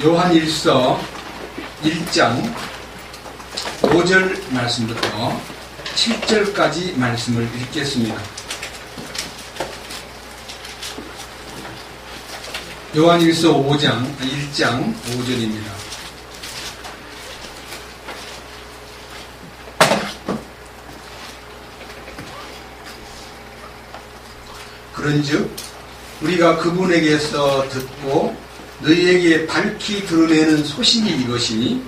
요한일서 1장 5절 말씀부터 7절까지 말씀을 읽겠습니다. 요한일서 1장 5절입니다. 그런즉 우리가 그분에게서 듣고 너희에게 밝히 드러내는 소식이 이것이니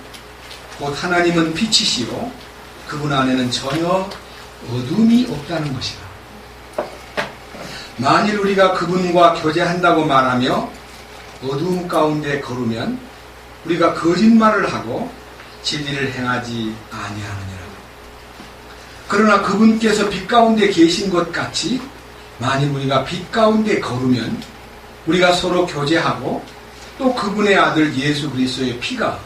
곧 하나님은 빛이시요 그분 안에는 전혀 어둠이 없다는 것이라. 만일 우리가 그분과 교제한다고 말하며 어두움 가운데 걸으면 우리가 거짓말을 하고 진리를 행하지 아니하느니라. 그러나 그분께서 빛 가운데 계신 것 같이 만일 우리가 빛 가운데 걸으면 우리가 서로 교제하고 또 그분의 아들 예수 그리스도의 피가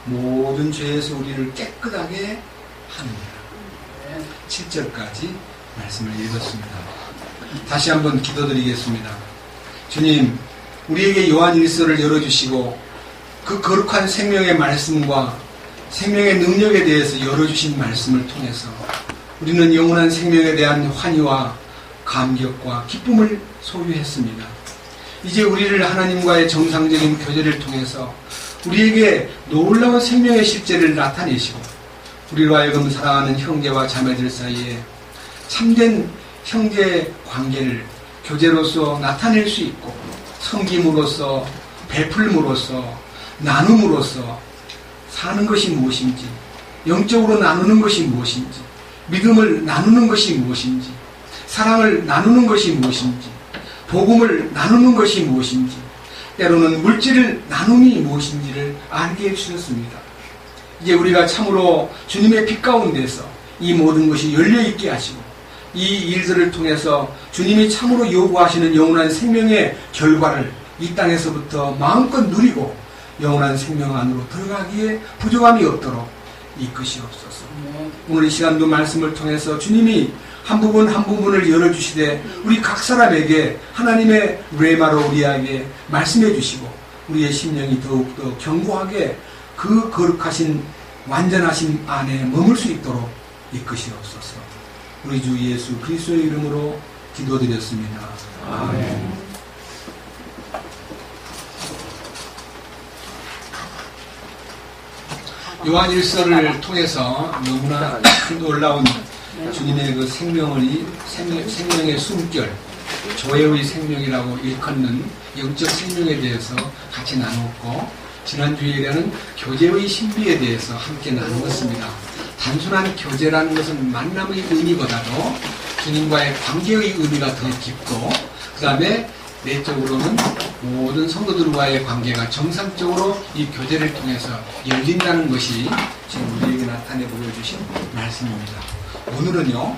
모든 죄에서 우리를 깨끗하게 하느니라. 7절까지 말씀을 읽었습니다. 다시 한번 기도드리겠습니다. 주님, 우리에게 요한일서를 열어주시고 그 거룩한 생명의 말씀과 생명의 능력에 대해서 열어주신 말씀을 통해서 우리는 영원한 생명에 대한 환희와 감격과 기쁨을 소유했습니다. 이제 우리를 하나님과의 정상적인 교제를 통해서 우리에게 놀라운 생명의 실제를 나타내시고 우리로 하여금 사랑하는 형제와 자매들 사이에 참된 형제 관계를 교제로서 나타낼 수 있고 섬김으로써 베풀므로써 나눔으로써 사는 것이 무엇인지, 영적으로 나누는 것이 무엇인지, 믿음을 나누는 것이 무엇인지, 사랑을 나누는 것이 무엇인지, 복음을 나누는 것이 무엇인지, 때로는 물질을 나눔이 무엇인지를 알게 해주셨습니다. 이제 우리가 참으로 주님의 빛 가운데서 이 모든 것이 열려있게 하시고 이 일들을 통해서 주님이 참으로 요구하시는 영원한 생명의 결과를 이 땅에서부터 마음껏 누리고 영원한 생명 안으로 들어가기에 부족함이 없도록 이끄시옵소서. 오늘 이 시간도 말씀을 통해서 주님이 한 부분 한 부분을 열어주시되 우리 각 사람에게 하나님의 레마로 우리에게 말씀해 주시고 우리의 심령이 더욱더 견고하게 그 거룩하신 완전하신 안에 머물 수 있도록 이끄시옵소서. 우리 주 예수 그리스도의 이름으로 기도드렸습니다. 아멘. 요한일서를 통해서 너무나 놀라운 주님의 그 생명의 숨결, 조회의 생명이라고 일컫는 영적 생명에 대해서 같이 나누었고, 지난주에는 교제의 신비에 대해서 함께 나누었습니다. 단순한 교제라는 것은 만남의 의미보다도 주님과의 관계의 의미가 더 깊고, 그 다음에 내적으로는 모든 성도들과의 관계가 정상적으로 이 교제를 통해서 열린다는 것이 지금 우리에게 나타내 보여주신 말씀입니다. 오늘은요,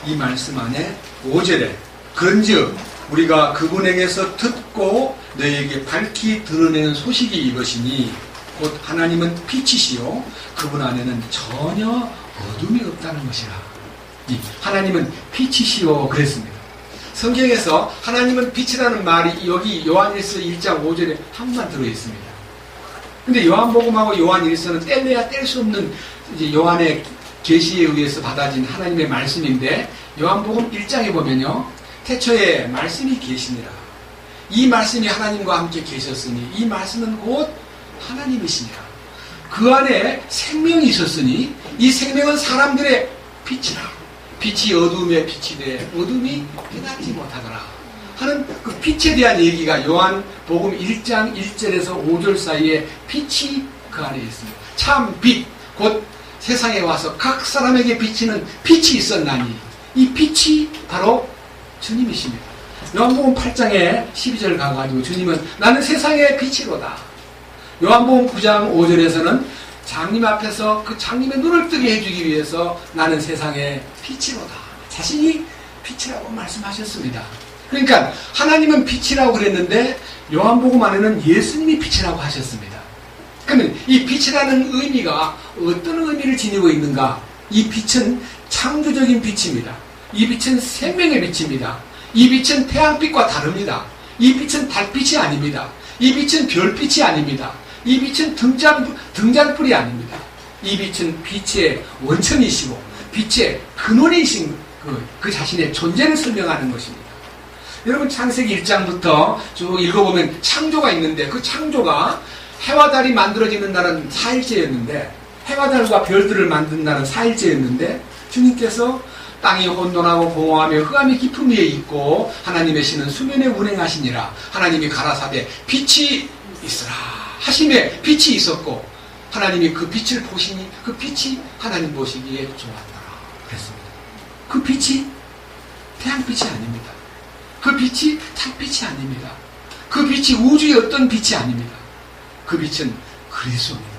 이 말씀 안에 5절에 그런즉 우리가 그분에게서 듣고 너희에게 밝히 드러내는 소식이 이것이니 곧 하나님은 빛이시요 그분 안에는 전혀 어둠이 없다는 것이라. 하나님은 빛이시요 그랬습니다. 성경에서 하나님은 빛이라는 말이 여기 요한일서 1장 5절에 한 번만 들어있습니다. 근데 요한복음하고 요한일서는 뗄래야 뗄 수 없는 이제 요한의 계시에 의해서 받아진 하나님의 말씀인데, 요한복음 1장에 보면요, 태초에 말씀이 계시니라. 이 말씀이 하나님과 함께 계셨으니 이 말씀은 곧 하나님이시니라. 그 안에 생명이 있었으니 이 생명은 사람들의 빛이라. 빛이 어둠에 빛이 돼 어둠이 깨닫지 못하더라 하는 그 빛에 대한 얘기가 요한복음 1장 1절에서 5절 사이에 빛이 그 안에 있습니다. 참 빛, 곧 세상에 와서 각 사람에게 비치는 빛이 있었나니 이 빛이 바로 주님이십니다. 요한복음 8장에 12절 가가지고 주님은 나는 세상의 빛이로다. 요한복음 9장 5절에서는 장님 앞에서 그 장님의 눈을 뜨게 해주기 위해서 나는 세상의 빛이로다. 자신이 빛이라고 말씀하셨습니다. 그러니까 하나님은 빛이라고 그랬는데 요한복음 안에는 예수님이 빛이라고 하셨습니다. 그러면 이 빛이라는 의미가 어떤 의미를 지니고 있는가? 이 빛은 창조적인 빛입니다. 이 빛은 생명의 빛입니다. 이 빛은 태양빛과 다릅니다. 이 빛은 달빛이 아닙니다. 이 빛은 별빛이 아닙니다. 이 빛은 등잔불이 아닙니다. 이 빛은 빛의 원천이시고 빛의 근원이신 그 자신의 존재를 설명하는 것입니다. 여러분 창세기 1장부터 쭉 읽어보면 창조가 있는데 그 창조가 해와 달이 만들어지는 날은 4일째였는데 해와 달과 별들을 만든 날은 4일째였는데 주님께서 땅이 혼돈하고 공허하며 흑암이 깊음 위에 있고 하나님의 신은 수면에 운행하시니라. 하나님이 가라사대 빛이 있으라 하심에 빛이 있었고 하나님이 그 빛을 보시니 그 빛이 하나님 보시기에 좋았더라 그랬습니다. 그 빛이 태양빛이 아닙니다. 그 빛이 달빛이 아닙니다. 그 빛이 우주의 어떤 빛이 아닙니다. 그 빛은 그리스도입니다.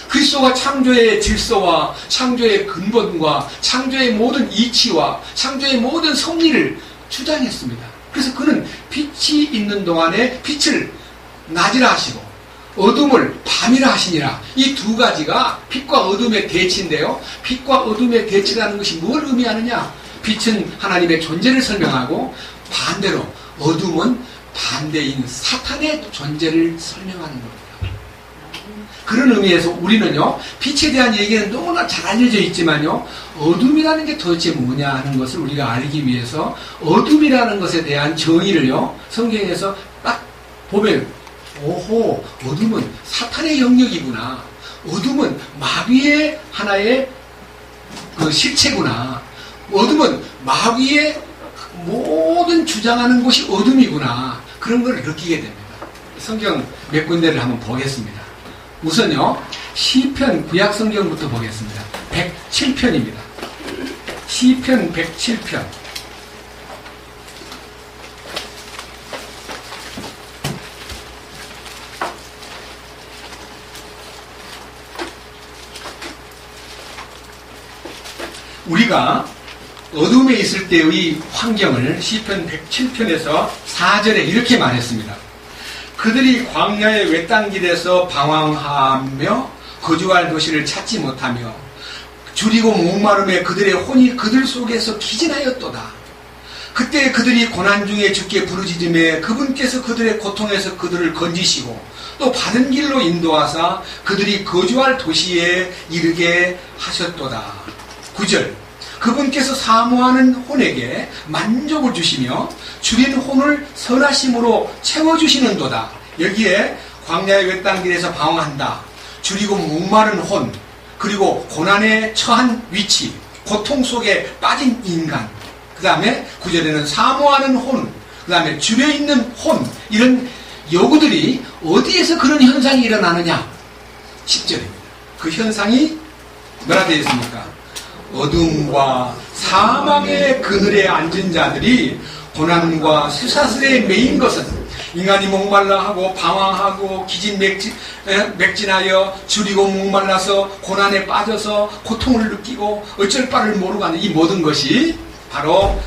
그리스도가 창조의 질서와 창조의 근본과 창조의 모든 이치와 창조의 모든 섭리를 주장했습니다. 그래서 그는 빛이 있는 동안에 빛을 낮이라 하시고 어둠을 밤이라 하시니라. 이 두 가지가 빛과 어둠의 대치인데요. 빛과 어둠의 대치라는 것이 뭘 의미하느냐? 빛은 하나님의 존재를 설명하고 반대로 어둠은 반대인 사탄의 존재를 설명하는 겁니다. 그런 의미에서 우리는요, 빛에 대한 얘기는 너무나 잘 알려져 있지만요, 어둠이라는 게 도대체 뭐냐 하는 것을 우리가 알기 위해서 어둠이라는 것에 대한 정의를요, 성경에서 딱 보면, 오호, 어둠은 사탄의 영역이구나. 어둠은 마귀의 하나의 그 실체구나. 어둠은 마귀의 모든 주장하는 것이 어둠이구나. 그런 걸 느끼게 됩니다. 성경 몇 군데를 한번 보겠습니다. 우선요, 시편 구약 성경부터 보겠습니다. 107편입니다. 시편 107편. 우리가 어둠에 있을 때의 환경을 시편 107편에서 4절에 이렇게 말했습니다. 그들이 광야의 외딴 길에서 방황하며 거주할 도시를 찾지 못하며 줄이고 목마름에 그들의 혼이 그들 속에서 기진하였도다. 그때 그들이 고난 중에 주께 부르짖음에 그분께서 그들의 고통에서 그들을 건지시고 또 바른 길로 인도하사 그들이 거주할 도시에 이르게 하셨도다. 9절 그분께서 사모하는 혼에게 만족을 주시며 줄인 혼을 선하심으로 채워주시는도다. 여기에 광야의 외딴 길에서 방황한다. 줄이고 목마른 혼, 그리고 고난에 처한 위치, 고통 속에 빠진 인간, 그 다음에 9절에는 사모하는 혼, 그 다음에 줄여있는 혼, 이런 요구들이 어디에서 그런 현상이 일어나느냐? 10절입니다. 그 현상이 뭐라 되어 있습니까? 어둠과 사망의 그늘에 앉은 자들이 고난과 쇠사슬에 매인 것은 인간이 목말라 하고 방황하고 기진맥진하여 줄이고 목말라서 고난에 빠져서 고통을 느끼고 어쩔 바를 모르고 하는 이 모든 것이 바로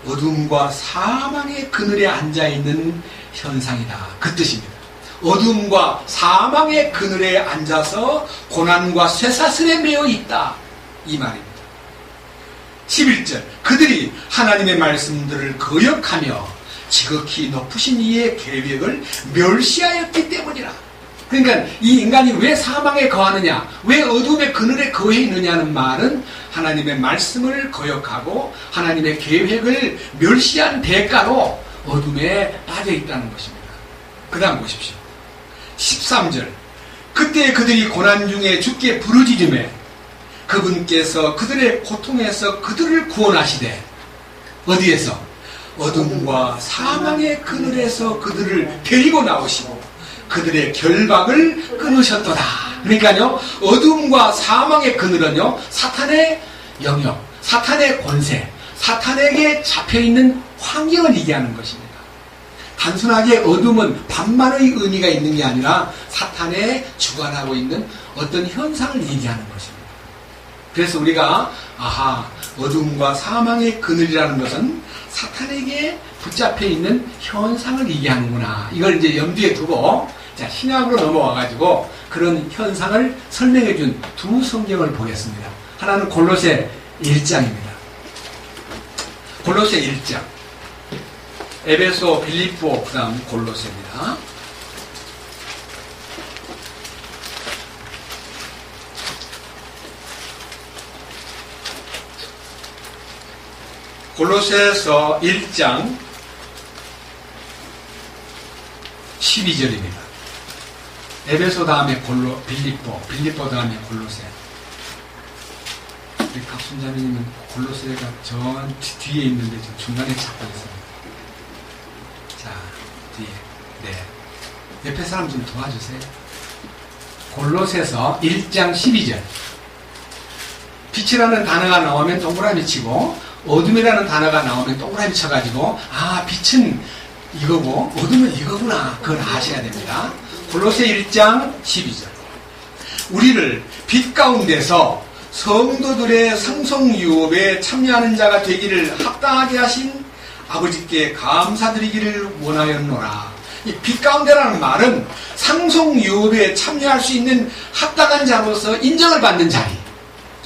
어둠과 사망의 그늘에 앉아있는 현상이다. 그 뜻입니다. 어둠과 사망의 그늘에 앉아서 고난과 쇠사슬에 매여 있다. 이 말입니다. 11절 그들이 하나님의 말씀들을 거역하며 지극히 높으신 이의 계획을 멸시하였기 때문이라. 그러니까 이 인간이 왜 사망에 거하느냐, 왜 어둠의 그늘에 거해 있느냐는 말은 하나님의 말씀을 거역하고 하나님의 계획을 멸시한 대가로 어둠에 빠져 있다는 것입니다. 그 다음 보십시오. 13절 그때 그들이 고난 중에 주께 부르짖음에 그분께서 그들의 고통에서 그들을 구원하시되 어디에서? 어둠과 사망의 그늘에서 그들을 데리고 나오시고 그들의 결박을 끊으셨도다. 그러니까요, 어둠과 사망의 그늘은요, 사탄의 영역, 사탄의 권세, 사탄에게 잡혀있는 환경을 얘기하는 것입니다. 단순하게 어둠은 반만의 의미가 있는 게 아니라 사탄에 주관하고 있는 어떤 현상을 얘기하는 것입니다. 그래서 우리가 어둠과 사망의 그늘이라는 것은 사탄에게 붙잡혀 있는 현상을 얘기하는구나. 이걸 이제 염두에 두고 자, 신약으로 넘어와가지고 그런 현상을 설명해 준 두 성경을 보겠습니다. 하나는 골로새 1장입니다. 골로새 1장. 에베소, 빌립보, 그 다음 골로새입니다. 골로새서 1장 12절입니다. 에베소 다음에 빌립보 다음에 골로새. 우리 각순자매님은 골로새가 저 뒤에 있는데 좀 중간에 찾고 있습니다. 자, 뒤에. 네. 옆에 사람 좀 도와주세요. 골로새서 1장 12절. 빛이라는 단어가 나오면 동그라미 치고, 어둠이라는 단어가 나오면 동그라미 쳐가지고, 아, 빛은 이거고, 어둠은 이거구나. 그걸 아셔야 됩니다. 골로새 1장 12절. 우리를 빛 가운데서 성도들의 상속유업에 참여하는 자가 되기를 합당하게 하신 아버지께 감사드리기를 원하였노라. 이 빛 가운데라는 말은 상속유업에 참여할 수 있는 합당한 자로서 인정을 받는 자리.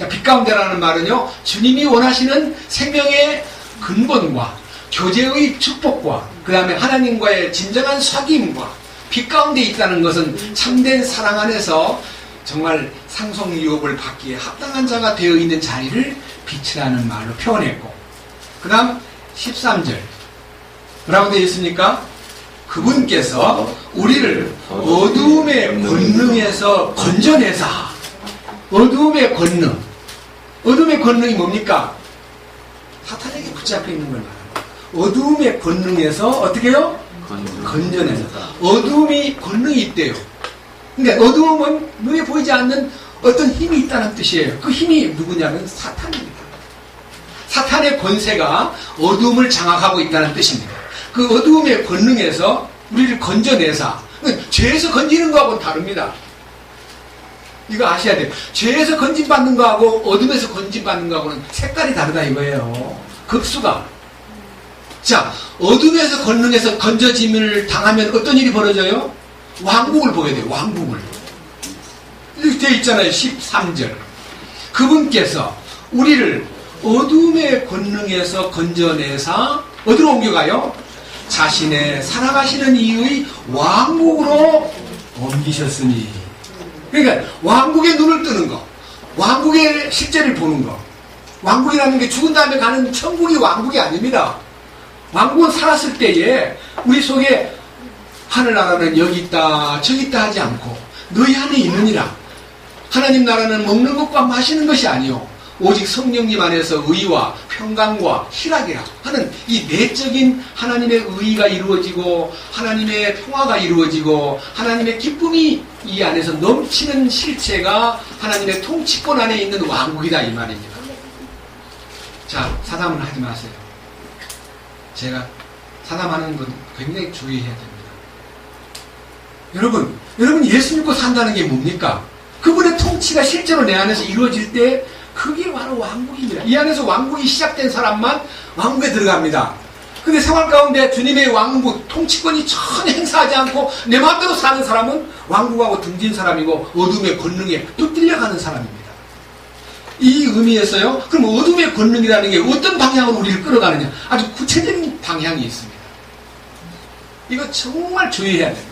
빛 가운데라는 말은요, 주님이 원하시는 생명의 근본과 교제의 축복과 그 다음에 하나님과의 진정한 사귐과 빛 가운데 있다는 것은 참된 사랑 안에서 정말 상속유업을 받기에 합당한 자가 되어 있는 자리를 빛이라는 말로 표현했고, 그 다음 13절 뭐라고 되어 있습니까? 그분께서 우리를 어두움의 권능에서 건져내사. 어두움의 권능. 어둠의 권능이 뭡니까? 사탄에게 붙잡혀 있는 걸 말합니다. 어두움의 권능에서 어떻게 해요? 건져내서. 어두움이 권능이 있대요. 그러니까 어두움은 눈에 보이지 않는 어떤 힘이 있다는 뜻이에요. 그 힘이 누구냐면 사탄입니다. 사탄의 권세가 어두움을 장악하고 있다는 뜻입니다. 그 어두움의 권능에서 우리를 건져내사. 죄에서 건지는 거하고는 다릅니다. 이거 아셔야 돼요. 죄에서 건진받는 거하고 어둠에서 건진받는 거하고는 색깔이 다르다 이거예요. 급수가. 자, 어둠에서 권능에서 건져짐을 당하면 어떤 일이 벌어져요? 왕국을 보게 돼요. 왕국을. 이렇게 되어 있잖아요. 13절. 그분께서 우리를 어둠의 권능에서 건져내사 어디로 옮겨가요? 자신의 살아가시는 이의 왕국으로 옮기셨으니. 그러니까 왕국의 눈을 뜨는 거, 왕국의 실제를 보는 거. 왕국이라는 게 죽은 다음에 가는 천국이 왕국이 아닙니다. 왕국은 살았을 때에 우리 속에 하늘나라는 여기 있다 저기 있다 하지 않고 너희 안에 있느니라. 하나님 나라는 먹는 것과 마시는 것이 아니요 오직 성령님 안에서 의와 평강과 희락이라 하는 이 내적인 하나님의 의가 이루어지고 하나님의 평화가 이루어지고 하나님의 기쁨이 이 안에서 넘치는 실체가 하나님의 통치권 안에 있는 왕국이다 이 말입니다. 자, 사담은 하지 마세요. 제가 사담하는 건 굉장히 주의해야 됩니다. 여러분 예수 믿고 산다는 게 뭡니까? 그분의 통치가 실제로 내 안에서 이루어질 때 그게 바로 왕국입니다. 이 안에서 왕국이 시작된 사람만 왕국에 들어갑니다. 근데 생활 가운데 주님의 왕국, 통치권이 전혀 행사하지 않고 내 마음대로 사는 사람은 왕국하고 등진 사람이고 어둠의 권능에 또 끌려가는 사람입니다. 이 의미에서요, 그럼 어둠의 권능이라는 게 어떤 방향으로 우리를 끌어가느냐? 아주 구체적인 방향이 있습니다. 이거 정말 주의해야 됩니다.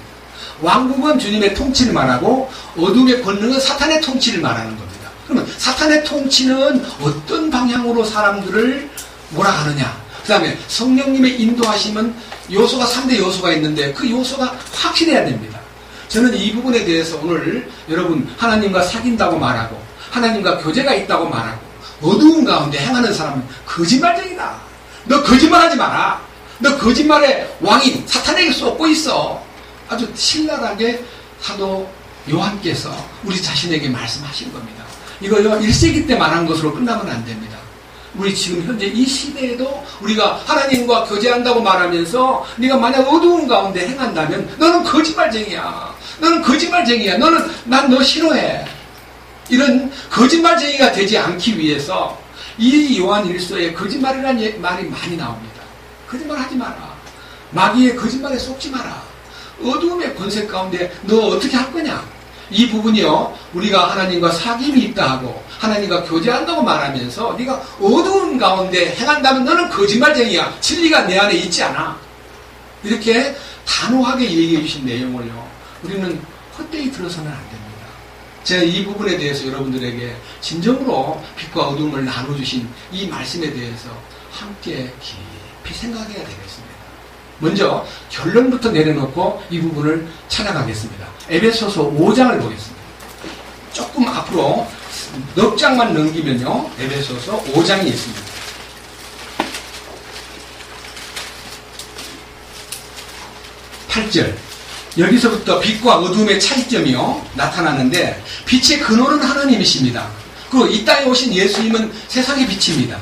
왕국은 주님의 통치를 말하고 어둠의 권능은 사탄의 통치를 말하는 겁니다. 그러면 사탄의 통치는 어떤 방향으로 사람들을 몰아가느냐? 그 다음에 성령님의 인도하심은 요소가 3대 요소가 있는데 그 요소가 확실해야 됩니다. 저는 이 부분에 대해서 오늘 여러분 하나님과 사귄다고 말하고 하나님과 교제가 있다고 말하고 어두운 가운데 행하는 사람은 거짓말쟁이다. 너 거짓말하지 마라. 너 거짓말의 왕인 사탄에게 쏟고 있어. 아주 신랄하게 사도 요한께서 우리 자신에게 말씀하신 겁니다. 이거요 1세기 때 말한 것으로 끝나면 안 됩니다. 우리 지금 현재 이 시대에도 우리가 하나님과 교제한다고 말하면서 네가 만약 어두운 가운데 행한다면 너는 거짓말쟁이야. 너는 거짓말쟁이야. 난 너 싫어해. 이런 거짓말쟁이가 되지 않기 위해서 이 요한 1서에 거짓말이라는 말이 많이 나옵니다. 거짓말하지 마라. 마귀의 거짓말에 속지 마라. 어두움의 권세 가운데 너 어떻게 할 거냐? 이 부분이요 우리가 하나님과 사귐이 있다 하고 하나님과 교제한다고 말하면서 네가 어두운 가운데 행한다면 너는 거짓말쟁이야. 진리가 내 안에 있지 않아. 이렇게 단호하게 얘기해 주신 내용을요 우리는 헛되이 들어서는 안 됩니다. 제가 이 부분에 대해서 여러분들에게 진정으로 빛과 어둠을 나눠주신 이 말씀에 대해서 함께 깊이 생각해야 되겠습니다. 먼저 결론부터 내려놓고 이 부분을 찾아가겠습니다. 에베소서 5장을 보겠습니다. 조금 앞으로 넉 장만 넘기면요, 에베소서 5장이 있습니다. 8절. 여기서부터 빛과 어둠의 차이점이요 나타나는데, 빛의 근원은 하나님이십니다. 그리고 이 땅에 오신 예수님은 세상의 빛입니다.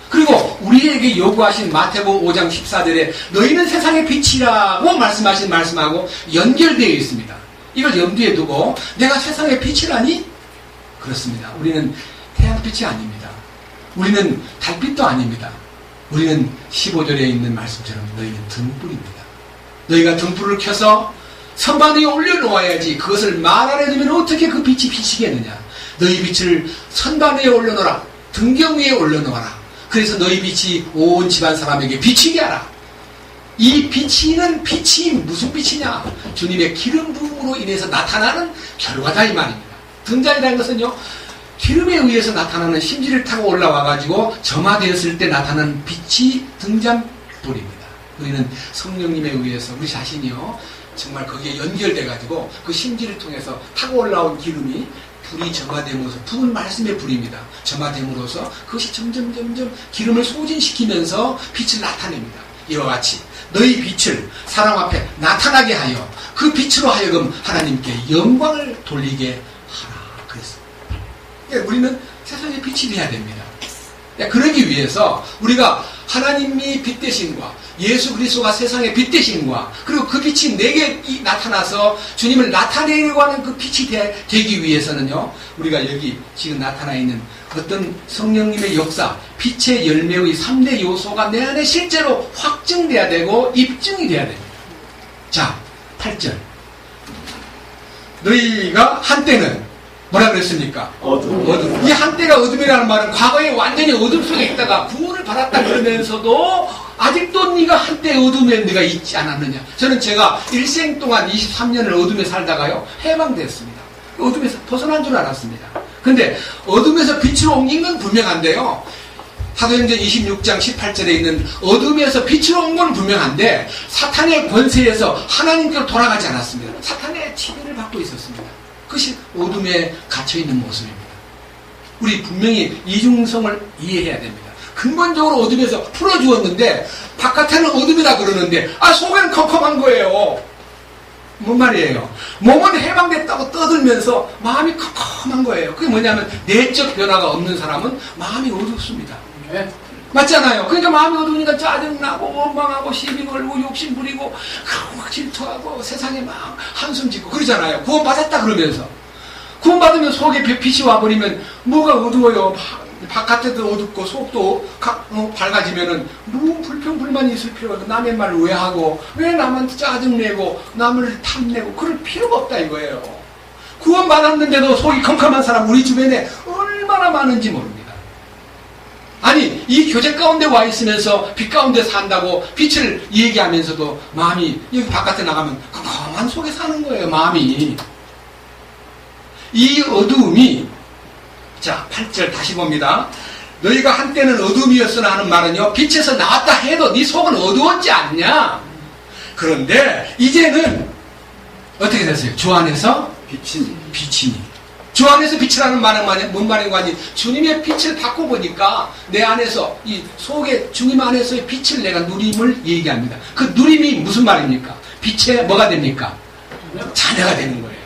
그리고 우리에게 요구하신 마태복음 5장 14절에 너희는 세상의 빛이라고 말씀하신 말씀하고 연결되어 있습니다. 이걸 염두에 두고 내가 세상의 빛이라니? 그렇습니다. 우리는 태양빛이 아닙니다. 우리는 달빛도 아닙니다. 우리는 15절에 있는 말씀처럼 너희는 등불입니다. 너희가 등불을 켜서 선반 위에 올려놓아야지 그것을 말 안에 두면 어떻게 그 빛이 비치겠느냐. 너희 빛을 선반 위에 올려놓아라. 등경 위에 올려놓아라. 그래서 너희 빛이 온 집안 사람에게 비치게 하라. 이 비치는 빛이 무슨 빛이냐? 주님의 기름 부음으로 인해서 나타나는 결과다 이 말입니다. 등잔이라는 것은요, 기름에 의해서 나타나는 심지를 타고 올라와가지고 점화되었을 때 나타나는 빛이 등잔불입니다. 우리는 성령님에 의해서 우리 자신이요 정말 거기에 연결돼가지고 그 심지를 통해서 타고 올라온 기름이 불이 점화됨으로써, 불은 말씀의 불입니다. 점화됨으로써 그것이 점점 기름을 소진시키면서 빛을 나타냅니다. 이와 같이 너희 빛을 사람 앞에 나타나게 하여 그 빛으로 하여금 하나님께 영광을 돌리게 하라. 그랬습니다. 우리는 세상의 빛이 되어야 됩니다. 그러기 위해서 우리가 하나님이 빛 되신과 예수 그리스도가 세상의 빛 되신과 그리고 그 빛이 내게 나타나서 주님을 나타내려고 하는 그 빛이 되기 위해서는요, 우리가 여기 지금 나타나 있는 어떤 성령님의 역사, 빛의 열매의 3대 요소가 내 안에 실제로 확증돼야 되고 입증이 돼야 됩니다. 자, 8절. 너희가 한때는 뭐라 그랬습니까? 어둠. 이 한때가 어둠이라는 말은 과거에 완전히 어둠 속에 있다가 구원을 받았다 그러면서도 아직도 네가 한때 어둠에 네가 있지 않았느냐. 저는 제가 일생 동안 23년을 어둠에 살다가요 해방됐습니다. 어둠에서 벗어난 줄 알았습니다. 근데 어둠에서 빛으로 옮긴 건 분명한데요, 사도행전 26장 18절에 있는 어둠에서 빛으로 온 건 분명한데 사탄의 권세에서 하나님께로 돌아가지 않았습니다. 사탄의 지배를 받고 있었습니다. 그것이 어둠에 갇혀있는 모습입니다. 우리 분명히 이중성을 이해해야 됩니다. 근본적으로 어둠에서 풀어주었는데 바깥에는 어둠이다 그러는데 속에는 컴컴한 거예요. 뭔 말이에요? 몸은 해방됐다고 떠들면서 마음이 컴컴한 거예요. 그게 뭐냐면 내적 변화가 없는 사람은 마음이 어둡습니다. 네? 맞잖아요. 그러니까 마음이 어두우니까 짜증나고 원망하고 시비 걸고 욕심 부리고 막 질투하고 세상에 막 한숨 짓고 그러잖아요. 구원받았다 그러면서. 구원받으면 속에 빛이 와버리면 뭐가 어두워요. 바깥에도 어둡고 속도 밝아지면은 뭐 불평불만이 있을 필요가 없고 남의 말을 왜 하고 왜 남한테 짜증내고 남을 탐내고 그럴 필요가 없다 이거예요. 구원받았는데도 속이 컴컴한 사람 우리 주변에 얼마나 많은지 모릅니다. 아니 이 교제 가운데 와 있으면서 빛 가운데 산다고 빛을 얘기하면서도 마음이 여기 바깥에 나가면 컴컴한 속에 사는 거예요. 마음이. 이 어두움이, 자 8절 다시 봅니다. 너희가 한때는 어둠이었으나 하는 말은요, 빛에서 나왔다 해도 네 속은 어두웠지 않냐. 그런데 이제는 어떻게 됐어요? 주 안에서 빛이니. 주 안에서 빛이라는 말은 뭔 말인가 하니 주님의 빛을 받고 보니까 내 안에서 이 속에 주님 안에서의 빛을 내가 누림을 얘기합니다. 그 누림이 무슨 말입니까? 빛의 뭐가 됩니까? 자녀가 되는 거예요.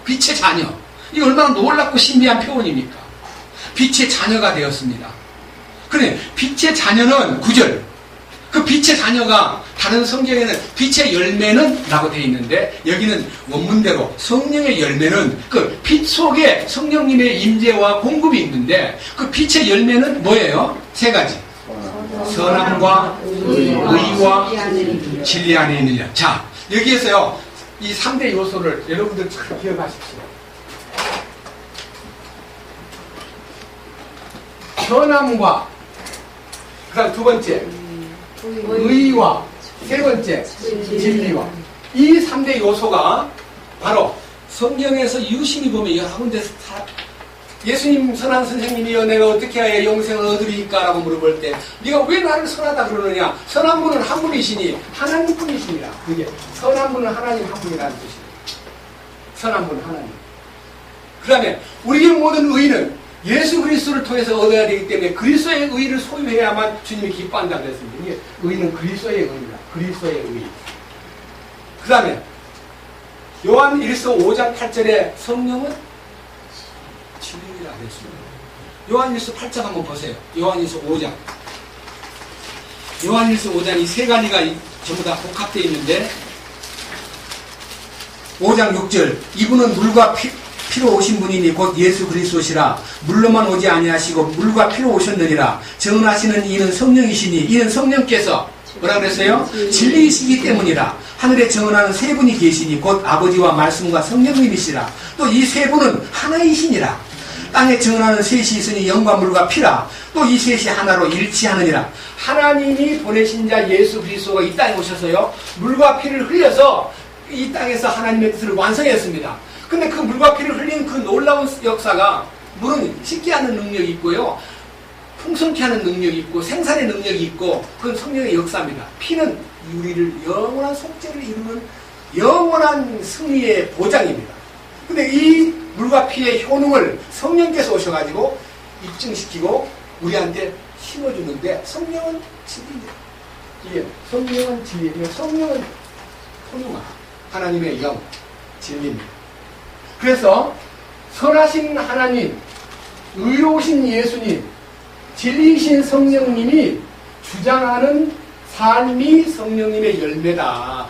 빛의 자녀. 이 얼마나 놀랍고 신비한 표현입니까? 빛의 자녀가 되었습니다. 그래, 빛의 자녀는 9절. 그 빛의 자녀가 다른 성경에는 빛의 열매는 라고 되어 있는데 여기는 원문대로 성령의 열매는 그 빛 속에 성령님의 임재와 공급이 있는데 그 빛의 열매는 뭐예요? 세 가지. 선함과 의와 진리 안에 있느냐. 자, 여기에서요 이 3대 요소를 여러분들 잘 기억하십시오. 선함과 그 다음 두 번째 의와 세 번째 진리와 이 3대 요소가 바로 성경에서 유심히 보면 여러 군데서 다 예수님 선한 선생님이여 내가 어떻게 하여 영생을 얻으리까? 라고 물어볼 때 네가 왜 나를 선하다 그러느냐? 선한 분은 한 분이시니 하나님뿐이십니다. 그게 선한 분은 하나님 한 분이라는 뜻이에요. 선한 분은 하나님. 그 다음에 우리의 모든 의는 예수 그리스도를 통해서 얻어야 되기 때문에 그리스도의 의를 소유해야만 주님이 기뻐한다 그랬습니다. 이게 의는 그리스도의 의입니다. 그리스도의 의. 그 다음에 요한 1서 5장 8절에 성령은 진리라 그랬습니다. 요한 1서 8장 한번 보세요. 요한 1서 5장. 요한 1서 5장 이 세 가지가 전부 다 복합되어 있는데 5장 6절 이분은 물과 피로 오신 분이니 곧 예수 그리스도시라. 물로만 오지 아니하시고 물과 피로 오셨느니라. 정언하시는 이는 성령이시니 이는 성령께서 뭐라 그랬어요? 진리이시기 때문이라. 하늘에 정언하는 세 분이 계시니 곧 아버지와 말씀과 성령님이시라. 또 이 세 분은 하나이시니라. 땅에 정언하는 셋이 있으니 영과 물과 피라. 또 이 셋이 하나로 일치하느니라. 하나님이 보내신 자 예수 그리스도가 이 땅에 오셔서요 물과 피를 흘려서 이 땅에서 하나님의 뜻을 완성했습니다. 근데 그 물과 피를 흘린 그 놀라운 역사가 물은 씻게 하는 능력이 있고요 풍성케 하는 능력이 있고 생산의 능력이 있고 그건 성령의 역사입니다. 피는 우리를 영원한 속죄를 이루는 영원한 승리의 보장입니다. 근데 이 물과 피의 효능을 성령께서 오셔가지고 입증시키고 우리한테 심어주는데 성령은 진리입니다. 이게 성령은 진리예요. 성령은 효능화 하나님의 영 진리입니다. 그래서 선하신 하나님, 의로우신 예수님, 진리이신 성령님이 주장하는 삶이 성령님의 열매다.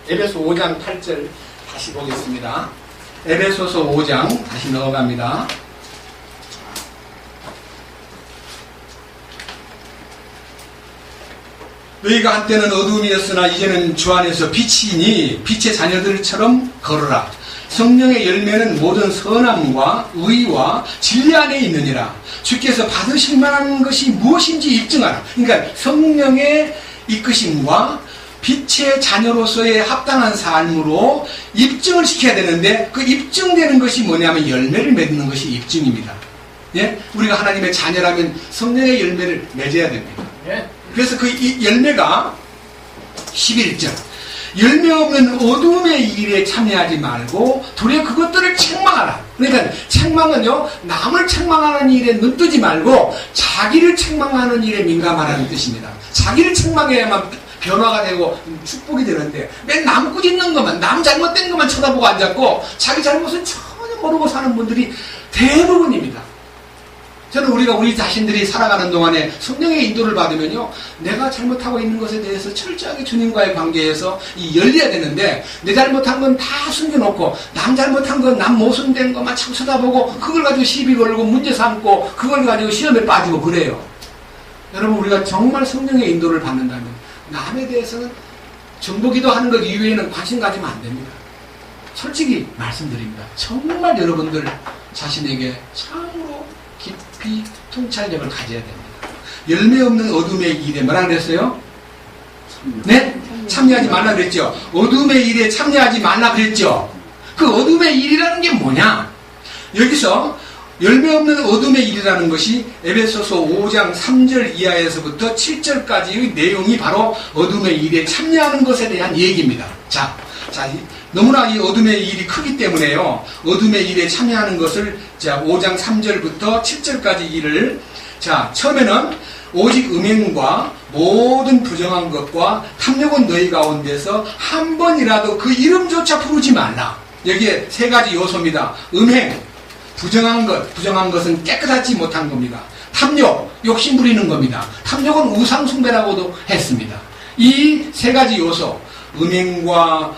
그래서 에베소 5장 8절 다시 보겠습니다. 에베소서 5장 다시 넘어갑니다. 너희가 한때는 어둠이었으나 이제는 주 안에서 빛이니 빛의 자녀들처럼 걸어라. 성령의 열매는 모든 선함과 의와 진리 안에 있느니라. 주께서 받으실 만한 것이 무엇인지 입증하라. 그러니까 성령의 이끄심과 빛의 자녀로서의 합당한 삶으로 입증을 시켜야 되는데 그 입증되는 것이 뭐냐면 열매를 맺는 것이 입증입니다. 예? 우리가 하나님의 자녀라면 성령의 열매를 맺어야 됩니다. 예? 그래서 그 열매가 11절 열매 없는 어둠의 일에 참여하지 말고 도리어 그것들을 책망하라. 그러니까 책망은요 남을 책망하는 일에 눈뜨지 말고 자기를 책망하는 일에 민감하라는 뜻입니다. 자기를 책망해야만 변화가 되고 축복이 되는데 맨 남 꾸짖는 것만 남 잘못된 것만 쳐다보고 앉았고 자기 잘못은 전혀 모르고 사는 분들이 대부분입니다. 저는 우리가 우리 자신들이 살아가는 동안에 성령의 인도를 받으면요 내가 잘못하고 있는 것에 대해서 철저하게 주님과의 관계에서 열려야 되는데 내 잘못한 건 다 숨겨놓고 남 잘못한 건 남 모순된 것만 자꾸 쳐다보고 그걸 가지고 시비 걸고 문제 삼고 그걸 가지고 시험에 빠지고 그래요. 여러분 우리가 정말 성령의 인도를 받는다면 남에 대해서는 정보기도 하는 것 이외에는 관심 가지면 안 됩니다. 솔직히 말씀드립니다. 정말 여러분들 자신에게 참으로 깊이 통찰력을 가져야 됩니다. 열매 없는 어둠의 일에 뭐라 그랬어요? 네? 참여하지 말라 그랬죠. 어둠의 일에 참여하지 말라 그랬죠. 그 어둠의 일이라는 게 뭐냐? 여기서 열매 없는 어둠의 일이라는 것이 에베소서 5장 3절 이하에서부터 7절까지의 내용이 바로 어둠의 일에 참여하는 것에 대한 얘기입니다. 자, 너무나 이 어둠의 일이 크기 때문에요. 어둠의 일에 참여하는 것을 자 5장 3절부터 7절까지 일을 자 처음에는 오직 음행과 모든 부정한 것과 탐욕은 너희 가운데서 한 번이라도 그 이름조차 부르지 말라. 여기에 세 가지 요소입니다. 음행, 부정한 것은 깨끗하지 못한 겁니다. 탐욕, 욕심 부리는 겁니다. 탐욕은 우상 숭배라고도 했습니다. 이 세 가지 요소, 음행과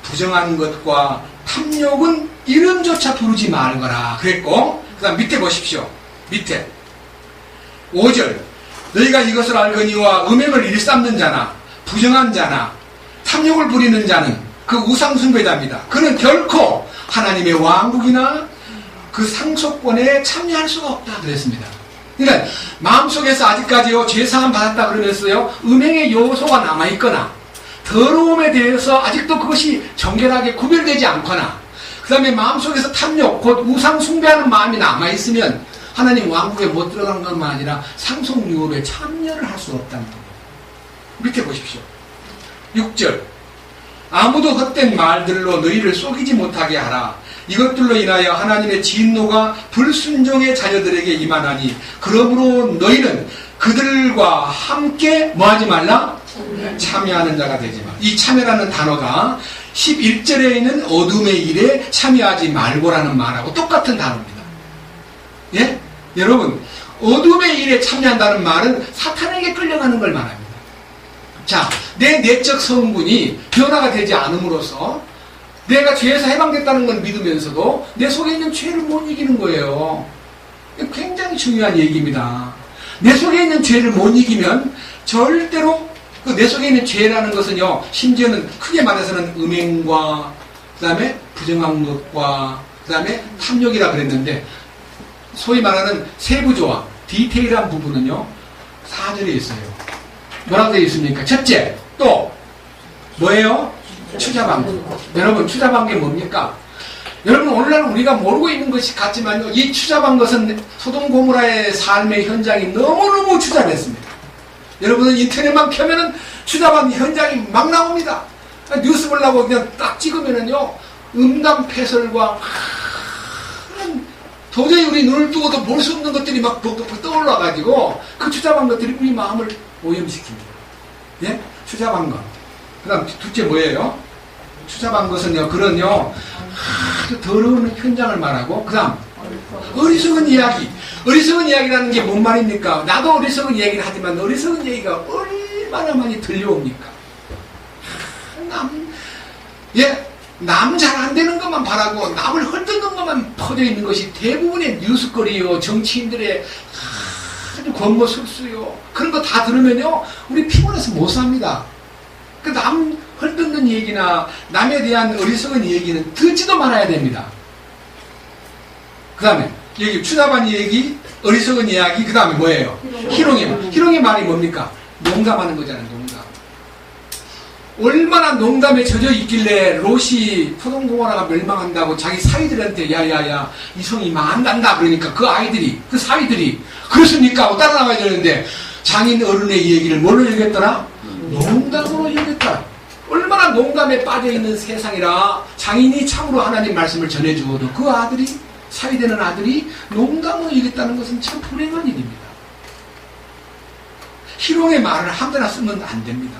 부정한 것과 탐욕은 이름조차 부르지 말거라 그랬고 그 다음 밑에 보십시오. 밑에 5절 너희가 이것을 알거니와 음행을 일삼는 자나 부정한 자나 탐욕을 부리는 자는 그 우상 숭배자입니다. 그는 결코 하나님의 왕국이나 그 상속권에 참여할 수가 없다 그랬습니다. 그러니까 마음속에서 아직까지요 죄사함 받았다 그러면서요 음행의 요소가 남아있거나 더러움에 대해서 아직도 그것이 정결하게 구별되지 않거나 그 다음에 마음속에서 탐욕, 곧 우상 숭배하는 마음이 남아있으면 하나님 왕국에 못 들어가는 것만 아니라 상속유업에 참여를 할 수 없다는 거예요. 밑에 보십시오. 6절. 아무도 헛된 말들로 너희를 속이지 못하게 하라. 이것들로 인하여 하나님의 진노가 불순종의 자녀들에게 임하나니 그러므로 너희는 그들과 함께 뭐하지 말라? 참여하는 자가 되지 마. 이 참여라는 단어가 11절에 있는 어둠의 일에 참여하지 말고라는 말하고 똑같은 단어입니다. 예? 여러분, 어둠의 일에 참여한다는 말은 사탄에게 끌려가는 걸 말합니다. 자, 내 내적 성분이 변화가 되지 않음으로써 내가 죄에서 해방됐다는 걸 믿으면서도 내 속에 있는 죄를 못 이기는 거예요. 굉장히 중요한 얘기입니다. 내 속에 있는 죄를 못 이기면 절대로 그 내 속에 있는 죄라는 것은요, 심지어는 크게 말해서는 음행과 그 다음에 부정한 것과 그 다음에 탐욕이라 그랬는데, 소위 말하는 세부조화, 디테일한 부분은요 4절에 있어요. 뭐라고 되어 있습니까? 첫째, 또 뭐예요? 추잡한 것. 여러분, 추잡한 게 뭡니까? 여러분, 오늘날 우리가 모르고 있는 것이 같지만요, 이 추잡한 것은 소돔 고모라의 삶의 현장이 너무너무 추잡했습니다. 여러분은 인터넷만 켜면은 추잡한 현장이 막 나옵니다. 뉴스 보려고 그냥 딱 찍으면은요, 음담패설과 도저히 우리 눈을 뜨고도 볼 수 없는 것들이 막 떠올라가지고 그 추잡한 것들이 우리 마음을 오염시킵니다. 예? 추잡한 것. 그 다음 둘째 뭐예요? 추잡한 것은요, 그런요, 아주 더러운 현장을 말하고, 그 다음 어리석은 이야기. 어리석은 이야기라는 게 뭔 말입니까? 나도 어리석은 이야기를 하지만 어리석은 얘기가 얼마나 많이 들려옵니까? 남 잘 안 되는 것만 바라고 남을 헐뜯는 것만 퍼져 있는 것이 대부분의 뉴스거리요, 정치인들의 아주 권고술수요. 그런 거 다 들으면요, 우리 피곤해서 못 삽니다. 그 남 헐뜯는 얘기나 남에 대한 어리석은 얘기는 듣지도 말아야 됩니다. 그 다음에 여기 추잡한 얘기, 어리석은 이야기, 그 다음에 뭐예요? 희롱의 말이 뭡니까? 농담하는 거잖아요. 농담. 얼마나 농담에 젖어 있길래 롯이 소돔고모라가 멸망한다고 자기 사위들한테 야야야 이성이 망한단다 그러니까 그 아이들이, 그 사위들이 그렇습니까? 하고 따라 나와야 되는데 장인 어른의 얘기를 뭘로 읽겠더라? 농담으로 읽겠다. 얼마나 농담에 빠져있는 세상이라 장인이 참으로 하나님 말씀을 전해주어도 그 아들이, 사위되는 아들이 농담으로 읽겠다는 것은 참 불행한 일입니다. 희롱의 말을 함부로 쓰면 안 됩니다.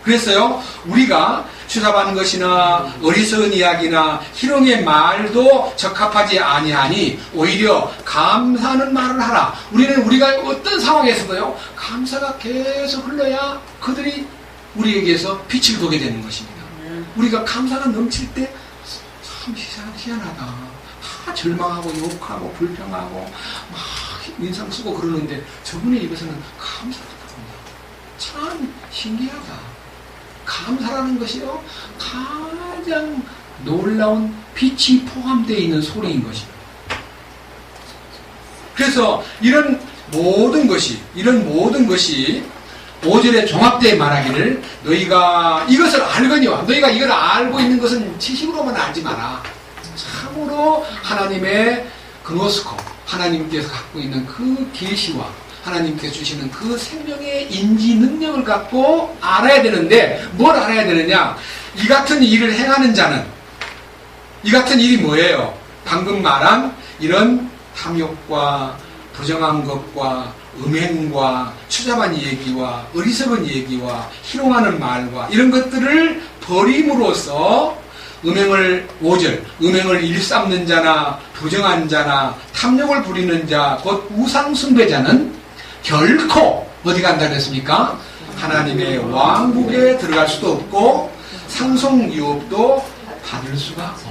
그래서요, 우리가 추잡하는 것이나 어리석은 이야기나 희롱의 말도 적합하지 아니하니 오히려 감사하는 말을 하라. 우리가 어떤 상황에서도요, 감사가 계속 흘러야 그들이 우리에게서 빛을 보게 되는 것입니다. 우리가 감사가 넘칠 때 참 희한하다. 다 절망하고 욕하고 불평하고 막 인상 쓰고 그러는데 저분의 입에서는 감사하다. 참 신기하다. 감사라는 것이요, 가장 놀라운 빛이 포함되어 있는 소리인 것입니다. 그래서 이런 모든 것이 5절에 종합되어 말하기를 너희가 이것을 알거니와, 너희가 이걸 알고 있는 것은 지식으로만 알지 마라. 참으로 하나님의 그노스코, 하나님께서 갖고 있는 그 계시와 하나님께서 주시는 그 생명의 인지 능력을 갖고 알아야 되는데, 뭘 알아야 되느냐? 이 같은 일을 행하는 자는, 이 같은 일이 뭐예요? 방금 말한 이런 탐욕과 부정한 것과 음행과 추잡한 얘기와 어리석은 얘기와 희롱하는 말과 이런 것들을 버림으로써 음행을 5절, 음행을 일삼는 자나 부정한 자나 탐욕을 부리는 자, 곧 우상숭배자는 결코 어디 간다 그랬습니까? 하나님의 왕국에 들어갈 수도 없고 상속유업도 받을 수가 없다.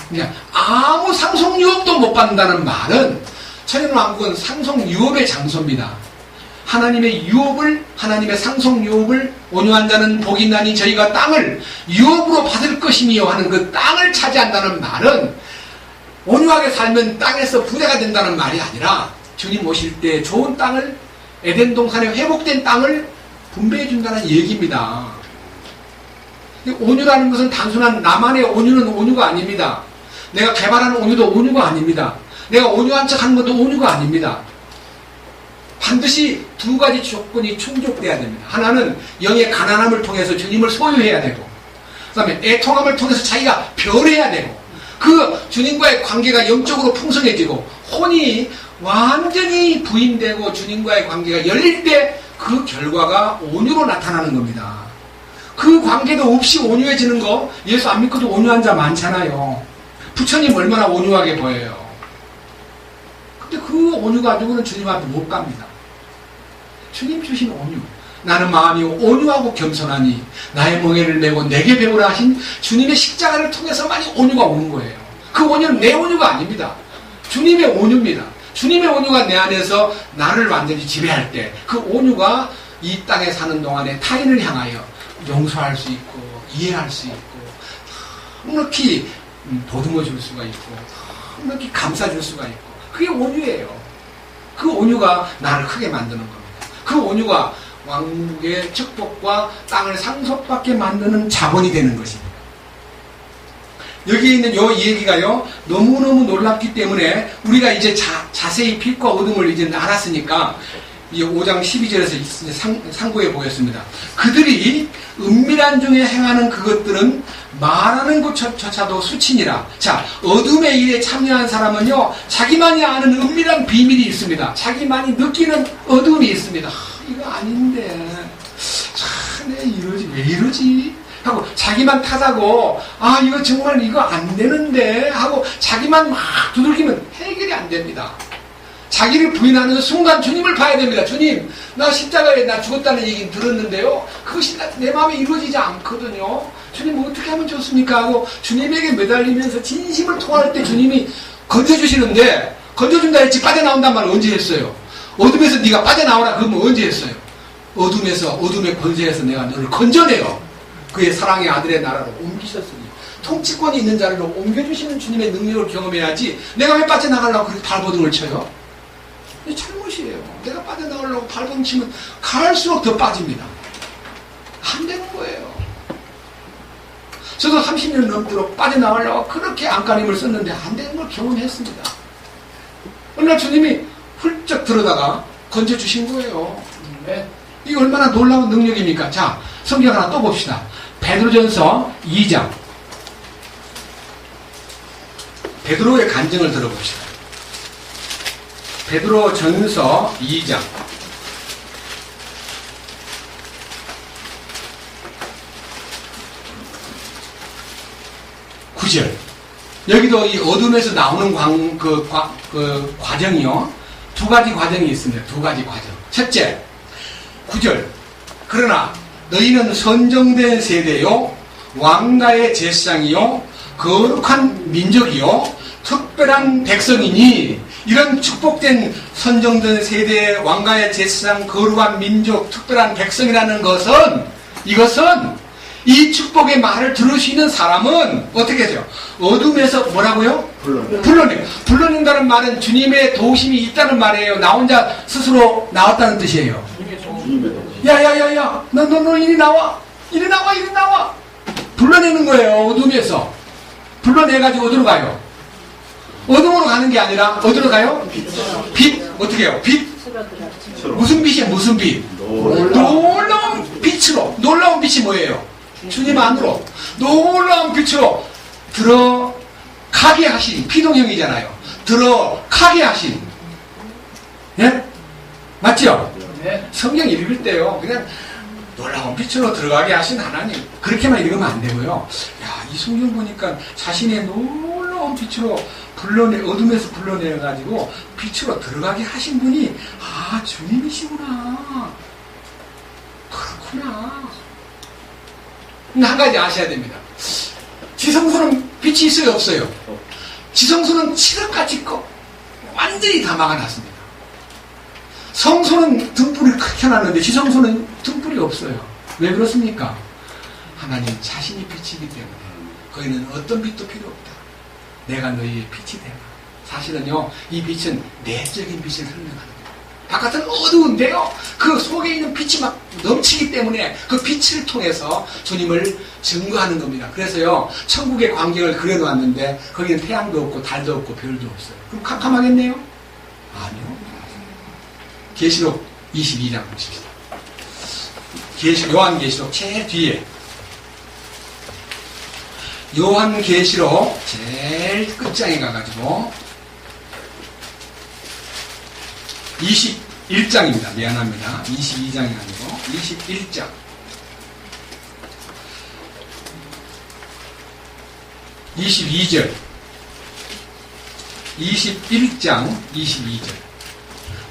그러니까 아무 상속유업도 못 받는다는 말은 천연왕국은 상속유업의 장소입니다. 하나님의 유업을, 하나님의 상속유업을 온유한 자는 복이 있나니 저희가 땅을 유업으로 받을 것이며 하는 그 땅을 차지한다는 말은 온유하게 살면 땅에서 부자가 된다는 말이 아니라 주님 오실 때 좋은 땅을, 에덴 동산에 회복된 땅을 분배해 준다는 얘기입니다. 온유라는 것은 단순한 나만의 온유는 온유가 아닙니다. 내가 개발하는 온유도 온유가 아닙니다. 내가 온유한 척 하는 것도 온유가 아닙니다. 반드시 두 가지 조건이 충족돼야 됩니다. 하나는 영의 가난함을 통해서 주님을 소유해야 되고, 그 다음에 애통함을 통해서 자기가 변해야 되고, 그 주님과의 관계가 영적으로 풍성해지고, 혼이 완전히 부인되고 주님과의 관계가 열릴 때 그 결과가 온유로 나타나는 겁니다. 그 관계도 없이 온유해지는 거, 예수 안 믿고도 온유한 자 많잖아요. 부처님 얼마나 온유하게 보여요. 근데 그 온유 가지고는 주님 앞에 못 갑니다. 주님 주신 온유. 나는 마음이 온유하고 겸손하니 나의 멍에를 메고 내게 배우라 하신 주님의 십자가를 통해서만이 온유가 오는 거예요. 그 온유는 내 온유가 아닙니다. 주님의 온유입니다. 주님의 온유가 내 안에서 나를 완전히 지배할 때 그 온유가 이 땅에 사는 동안에 타인을 향하여 용서할 수 있고 이해할 수 있고 넉넉히 보듬어 줄 수가 있고 넉넉히 감싸줄 수가 있고, 그게 온유예요. 그 온유가 나를 크게 만드는 겁니다. 그 온유가 왕국의 축복과 땅을 상속받게 만드는 자본이 되는 것입니다. 여기에 있는 이 얘기가요, 너무너무 놀랍기 때문에 우리가 이제 자세히 빛과 어둠을 이제 알았으니까 이 5장 12절에서 상고해 보였습니다. 그들이 은밀한 중에 행하는 그것들은 말하는 것조차도 수치니라. 자, 어둠의 일에 참여한 사람은요, 자기만이 아는 은밀한 비밀이 있습니다. 자기만이 느끼는 어둠이 있습니다. 이거 아닌데, 내 이러지, 왜 이러지? 하고 자기만 타자고, 이거 정말 이거 안 되는데 하고 자기만 막 두들기면 해결이 안 됩니다. 자기를 부인하는 순간 주님을 봐야 됩니다. 주님, 나 십자가에 나 죽었다는 얘기는 들었는데요, 그것이 내 마음에 이루어지지 않거든요. 주님 어떻게 하면 좋습니까? 하고 주님에게 매달리면서 진심을 통할 때 주님이 건져주시는데, 건져준다 했지 빠져나온단 말을 언제 했어요? 어둠에서 네가 빠져나오라 그러면 언제 했어요? 어둠의 권세에서 내가 너를 건져내요. 그의 사랑의 아들의 나라로 옮기셨으니 통치권이 있는 자리로 옮겨주시는 주님의 능력을 경험해야지, 내가 왜 빠져나가려고 그렇게 발버둥을 쳐요? 이게 잘못이에요. 내가 빠져나가려고 발버둥 치면 갈수록 더 빠집니다. 안 되는 거예요. 저도 30년 넘도록 빠져나가려고 그렇게 안간힘을 썼는데 안 되는 걸 경험했습니다. 어느 날 주님이 훌쩍 들어다가 건져주신 거예요. 네. 이게 얼마나 놀라운 능력입니까? 자, 성경 하나 또 봅시다. 베드로전서 2장. 베드로의 간증을 들어봅시다. 베드로전서 2장. 9절. 여기도 이 어둠에서 나오는 과정이요, 두 가지 과정이 있습니다. 두 가지 과정. 첫째, 9절. 그러나 너희는 선정된 세대요, 왕가의 제사장이요, 거룩한 민족이요, 특별한 백성이니, 이런 축복된 선정된 세대의 왕가의 제사장, 거룩한 민족, 특별한 백성이라는 것은, 이것은 이 축복의 말을 들을 수 있는 사람은 어떻게 하죠? 어둠에서 뭐라고요? 불러낸다는 말은 주님의 도우심이 있다는 말이에요. 나 혼자 스스로 나왔다는 뜻이에요. 야야야야, 너 이리 나와, 이리 나와. 불러내는 거예요. 어둠에서 불러내가지고 어디로 가요? 어둠으로 가는 게 아니라 어디로 가요? 빛. 어떻게 해요? 빛. 무슨 빛이에요? 무슨 빛? 놀라운 빛으로. 놀라운 빛이 뭐예요? 주님 안으로 놀라운 빛으로 들어가게 하신, 피동형이잖아요. 들어가게 하신. 예? 맞죠? 네. 성경 읽을 때요, 그냥 놀라운 빛으로 들어가게 하신 하나님, 그렇게만 읽으면 안 되고요. 야, 이 성경 보니까 자신의 놀라운 빛으로 어둠에서 불러내가지고 빛으로 들어가게 하신 분이 주님이시구나. 그렇구나. 한 가지 아셔야 됩니다. 지성소는 빛이 있어요, 없어요? 지성소는 칠흑같이 완전히 다 막아놨습니다. 성소는 등불이 크게 켜놨는데 지성소는 등불이 없어요. 왜 그렇습니까? 하나님 자신이 빛이기 때문에 거기는 어떤 빛도 필요 없다. 내가 너희의 빛이 되라. 사실은요, 이 빛은 내적인 빛을 설명하는 거예요. 바깥은 어두운데요. 그 속에 있는 빛이 막 넘치기 때문에 그 빛을 통해서 주님을 증거하는 겁니다. 그래서요, 천국의 광경을 그려놓았는데 거기는 태양도 없고 달도 없고 별도 없어요. 그럼 캄캄하겠네요? 아니요. 계시록 22장 보십시다. 요한계시록 제일 뒤에, 요한계시록 제일 끝장에 가가지고 21장입니다. 미안합니다. 22장이 아니고 21장. 22절. 21장 22절.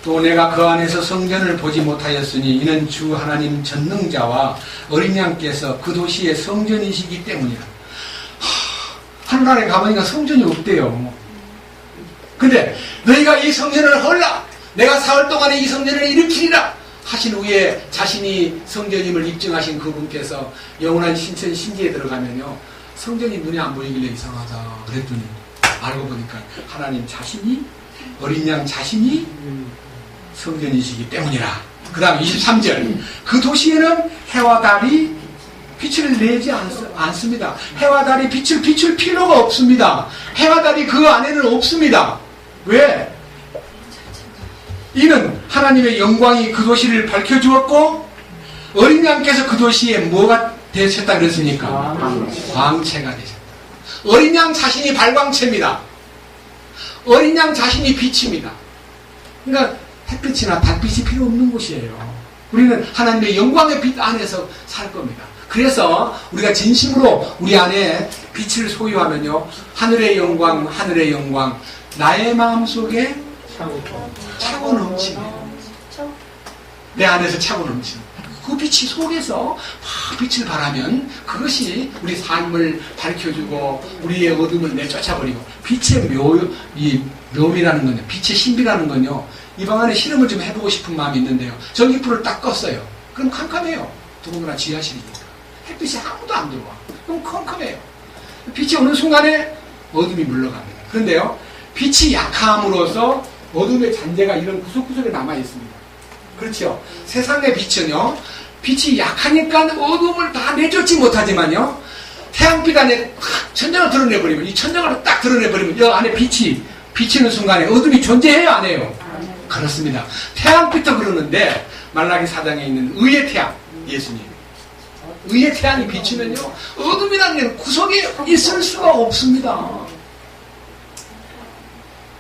또 내가 그 안에서 성전을 보지 못하였으니 이는 주 하나님 전능자와 어린 양께서 그 도시의 성전이시기 때문이라. 하늘나라에 가보니까 성전이 없대요. 근데 너희가 이 성전을 헐라, 내가 사흘 동안에 이 성전을 일으키리라 하신 후에 자신이 성전임을 입증하신 그분께서 영원한 신천 신지에 들어가면요, 성전이 눈에 안 보이길래 이상하다 그랬더니 알고 보니까 하나님 자신이, 어린 양 자신이 성전이시기 때문이라. 그 다음 23절. 그 도시에는 해와 달이 빛을 내지 않습니다. 해와 달이 빛을 비출 필요가 없습니다. 해와 달이 그 안에는 없습니다. 왜? 이는 하나님의 영광이 그 도시를 밝혀주었고 어린 양께서 그 도시에 뭐가 되셨다 그랬습니까? 광채가 되셨다. 어린 양 자신이 발광체입니다. 어린 양 자신이 빛입니다. 그러니까 햇빛이나 달빛이 필요 없는 곳이에요. 우리는 하나님의 영광의 빛 안에서 살 겁니다. 그래서 우리가 진심으로 우리 안에 빛을 소유하면요, 하늘의 영광, 하늘의 영광, 나의 마음속에 차고 넘치네요. 내 안에서 차고 넘치는 그 빛이 속에서 막 빛을 발하면 그것이 우리 삶을 밝혀주고 우리의 어둠을 내쫓아버리고, 빛의 묘미라는 건요, 빛의 신비라는 건요, 이 방 안에 실험을 좀 해보고 싶은 마음이 있는데요, 전기불을 딱 껐어요. 그럼 캄캄해요. 더군다나 지하실이니까 햇빛이 아무도 안 들어와. 그럼 컴컴해요. 빛이 어느 순간에 어둠이 물러갑니다. 그런데요, 빛이 약함으로써 어둠의 잔재가 이런 구석구석에 남아있습니다. 그렇죠? 세상의 빛은요, 빛이 약하니까 어둠을 다 내쫓지 못하지만요, 태양빛 안에 천장을 드러내버리면, 이 천장을 딱 드러내버리면 이 안에 빛이 비치는 순간에 어둠이 존재해요, 안 해요? 그렇습니다. 태양빛도 그러는데 말라기 4장에 있는 의의 태양, 예수님, 의의 태양이 비치면요, 어둠이라는 게 구석에 있을 수가 없습니다.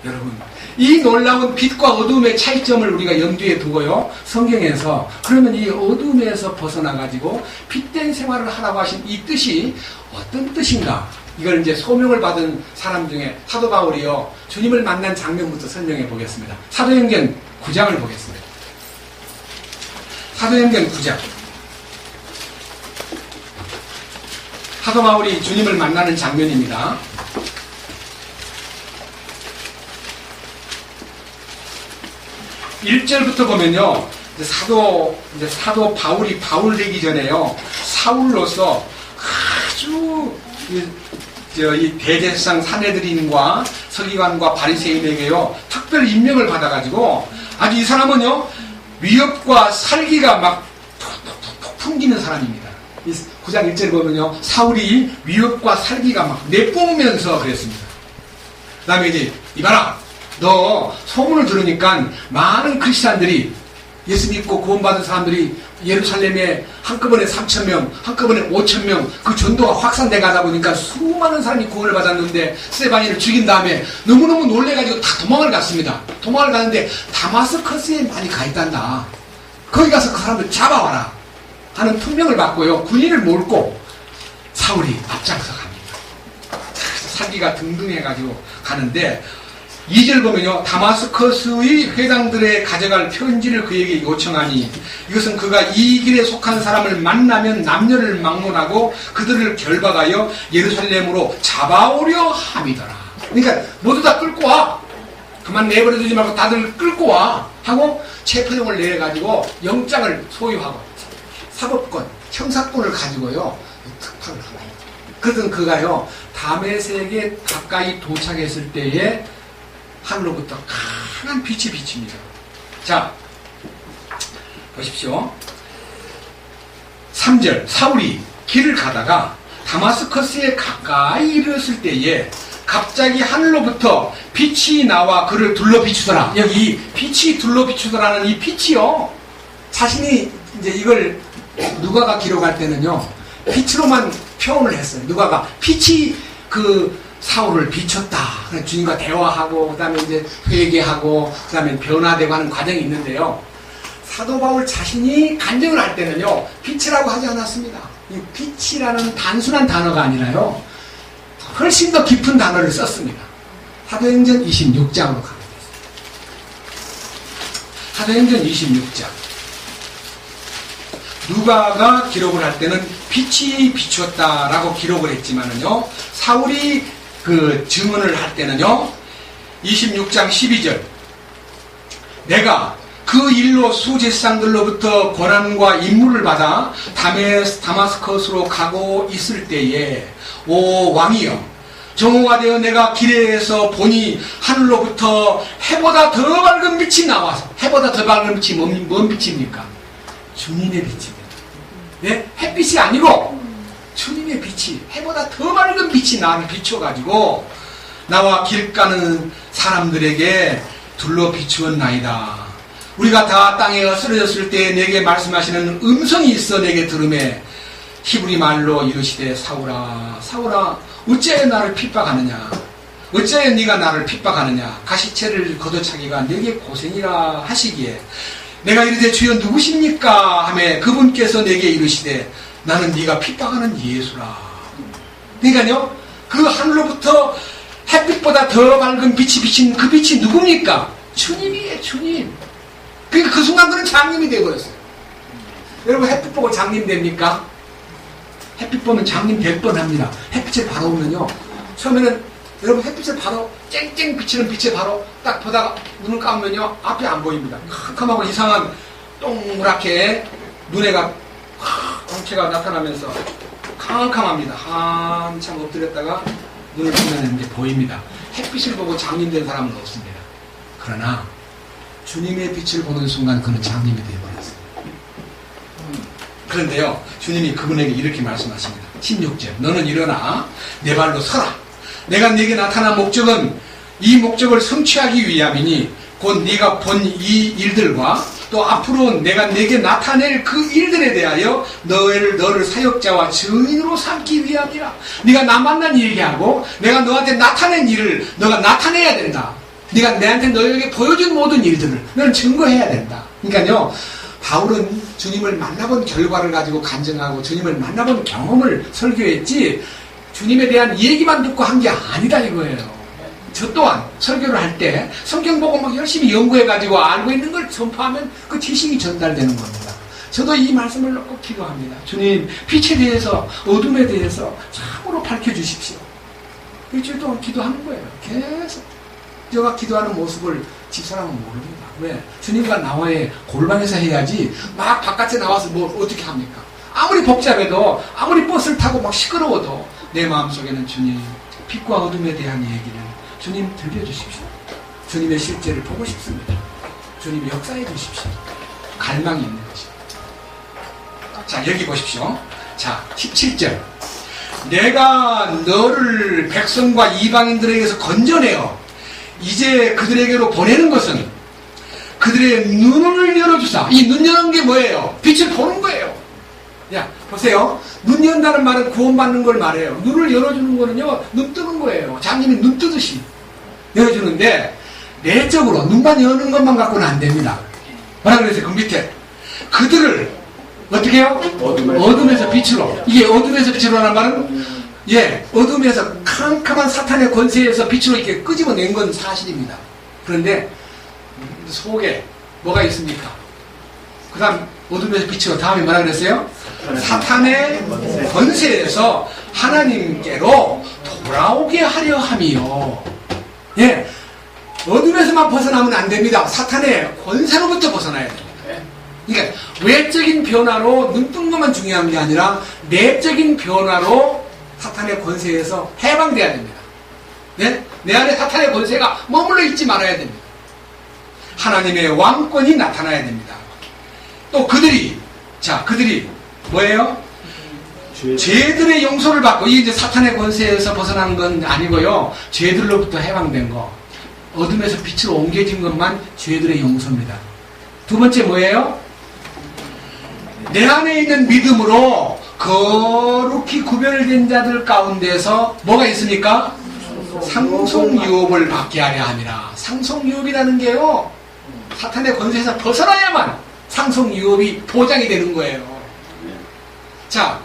여러분, 이 놀라운 빛과 어둠의 차이점을 우리가 염두에 두고요, 성경에서 그러면 이 어둠에서 벗어나가지고 빛된 생활을 하라고 하신 이 뜻이 어떤 뜻인가, 이걸 이제 소명을 받은 사람 중에 사도 바울이요, 주님을 만난 장면부터 설명해 보겠습니다. 사도행전 9장을 보겠습니다. 사도행전 9장. 사도 바울이 주님을 만나는 장면입니다. 1절부터 보면요, 사도 바울이 바울 되기 전에요, 사울로서 아주 이 대제사장 사내들인과 서기관과 바리새인에게요, 특별 임명을 받아가지고 아주 이 사람은요, 위협과 살기가 막 톡톡톡 풍기는 사람입니다. 9장 1절 보면요, 사울이 위협과 살기가 막 내뿜으면서 그랬습니다. 그 다음에 이제 이봐라, 너 소문을 들으니까 많은 크리스찬들이, 예수 믿고 구원받은 사람들이 예루살렘에 한꺼번에 3,000명, 한꺼번에 5,000명, 그 전도가 확산돼 가다 보니까 수많은 사람이 구원을 받았는데 스데반이를 죽인 다음에 너무너무 놀래가지고 다 도망을 갔습니다. 도망을 가는데 다마스커스에 많이 가 있단다. 거기 가서 그 사람들 잡아와라 하는 특명을 받고요, 군인을 몰고 사울이 앞장서 갑니다. 살기가 등등해가지고 가는데 2절 보면요, 다마스커스의 회당들에 가져갈 편지를 그에게 요청하니 이것은 그가 이 길에 속한 사람을 만나면 남녀를 막론하고 그들을 결박하여 예루살렘으로 잡아오려 함이더라. 그러니까 모두 다 끌고 와, 그만 내버려 두지 말고 다들 끌고 와 하고 체포영을 내려가지고 영장을 소유하고 사법권, 형사권을 가지고요, 특파를 합니다. 그러던 그가요, 다메섹에 가까이 도착했을 때에 하늘로부터 강한 빛이 비칩니다. 자, 보십시오. 3절 사울이 길을 가다가 다마스커스에 가까이 이르렀을 때에 갑자기 하늘로부터 빛이 나와 그를 둘러 비추더라. 여기 빛이 둘러 비추더라는 이 빛이요. 자신이 이제 이걸 누가가 기록할 때는요. 빛으로만 표현을 했어요. 누가가 빛이 그 사울을 비췄다. 주님과 대화하고 그다음에 이제 회개하고 그다음에 변화되고 하는 과정이 있는데요. 사도 바울 자신이 간증을 할 때는요. 빛이라고 하지 않았습니다. 이 빛이라는 단순한 단어가 아니라요. 훨씬 더 깊은 단어를 썼습니다. 사도행전 26장으로 가게 됐습니다. 사도행전 26장. 누가가 기록을 할 때는 빛이 비추었다라고 기록을 했지만은요. 사울이 그 증언을 할 때는요. 26장 12절. 내가 그 일로 수제사장들로부터 권한과 임무를 받아 다마스커스로 가고 있을 때에 오 왕이여 정오가 되어 내가 길에서 보니 하늘로부터 해보다 더 밝은 빛이 나와서 해보다 더 밝은 빛이 뭔 빛입니까? 주님의 빛입니다. 네? 햇빛이 아니고 주님의 빛이 해보다 더 밝은 빛이 나를 비춰가지고 나와 길 가는 사람들에게 둘러 비추었나이다. 우리가 다 땅에 쓰러졌을 때 내게 말씀하시는 음성이 있어 내게 들음에 히브리 말로 이르시되 사울아 사울아 어찌하여 나를 핍박하느냐 어찌하여 네가 나를 핍박하느냐 가시채를 걷어차기가 내게 고생이라 하시기에 내가 이르되 주여 누구십니까 하매 그분께서 내게 이르시되 나는 네가 핍박하는 예수라. 그러니까요 그 하늘로부터 햇빛보다 더 밝은 빛이 비친 그 빛이 누굽니까? 주님이에요. 주님. 그러니까 그 순간 그는 장님이 되어버렸어요. 여러분 햇빛 보고 장님 됩니까? 햇빛 보면 장님 될 뻔합니다. 햇빛을 바로 오면요 처음에는 여러분 햇빛을 바로 쨍쨍 비치는 빛에 바로 딱 보다가 눈을 감으면요 앞이 안 보입니다. 캄캄하고 이상한 동그랗게 눈에가 광채가 나타나면서 캄캄합니다. 한참 엎드렸다가 눈을 뜨면 이제 보입니다. 햇빛을 보고 장님 된 사람은 없습니다. 그러나 주님의 빛을 보는 순간 그는 장님이 되어버렸어요. 그런데요 주님이 그분에게 이렇게 말씀하십니다. 16절 너는 일어나 내 발로 서라. 내가 네게 나타난 목적은 이 목적을 성취하기 위함이니 곧 네가 본 이 일들과 또 앞으로 내가 네게 나타낼 그 일들에 대하여 너를 사역자와 증인으로 삼기 위함이라. 네가 나 만난 얘기하고 내가 너한테 나타낸 일을 너가 나타내야 된다. 네가 내한테 너에게 보여준 모든 일들을 너는 증거해야 된다. 그러니까요 바울은 주님을 만나본 결과를 가지고 간증하고 주님을 만나본 경험을 설교했지 주님에 대한 얘기만 듣고 한 게 아니다 이거예요. 저 또한 설교를 할 때 성경 보고 막 열심히 연구해가지고 알고 있는 걸 전파하면 그 지식이 전달되는 겁니다. 저도 이 말씀을 놓고 기도합니다. 주님 빛에 대해서 어둠에 대해서 참으로 밝혀주십시오. 일주일 동안 기도하는 거예요. 계속 제가 기도하는 모습을 집사람은 모릅니다. 왜? 주님과 나와의 골방에서 해야지 막 바깥에 나와서 뭘 어떻게 합니까? 아무리 복잡해도 아무리 버스를 타고 막 시끄러워도 내 마음속에는 주님 빛과 어둠에 대한 얘기를 주님 들려주십시오. 주님의 실제를 보고 싶습니다. 주님 역사해 주십시오. 갈망이 있는 것입니다. 자 여기 보십시오. 자 17절 내가 너를 백성과 이방인들에게서 건져내어 이제 그들에게로 보내는 것은 그들의 눈을 열어주사. 이 눈 여는 게 뭐예요? 빛을 보는 거예요. 야 보세요. 눈 연다는 말은 구원받는 걸 말해요. 눈을 열어주는 거는요 눈 뜨는 거예요. 장님이 눈 뜨듯이 열어주는데 내적으로 눈만 여는 것만 갖고는 안 됩니다. 뭐라 그랬어요? 그 밑에 그들을 어떻게 해요? 어둠에서 빛으로. 이게 어둠에서 빛으로 하는 말은 어둠에서 캄캄한 사탄의 권세에서 빛으로 이렇게 끄집어낸 건 사실입니다. 그런데 속에 뭐가 있습니까? 그 다음 어둠에서 빛으로 다음에 뭐라 그랬어요? 사탄의 권세에서 하나님께로 돌아오게 하려 함이요. 어둠에서만 벗어나면 안 됩니다. 사탄의 권세로부터 벗어나야 됩니다. 그러니까 외적인 변화로 눈 뜬 것만 중요한 게 아니라 내적인 변화로 사탄의 권세에서 해방돼야 됩니다. 내 안에 사탄의 권세가 머물러 있지 말아야 됩니다. 하나님의 왕권이 나타나야 됩니다. 또 그들이 뭐예요? 죄들의 용서를 받고, 이게 이제 사탄의 권세에서 벗어난 건 아니고요. 죄들로부터 해방된 거. 어둠에서 빛으로 옮겨진 것만 죄들의 용서입니다. 두 번째 뭐예요? 내 안에 있는 믿음으로 거룩히 구별된 자들 가운데서 뭐가 있습니까? 상속유업을 받게 하려 함이라. 상속유업이라는 게요, 사탄의 권세에서 벗어나야만 상속유업이 보장이 되는 거예요. 자,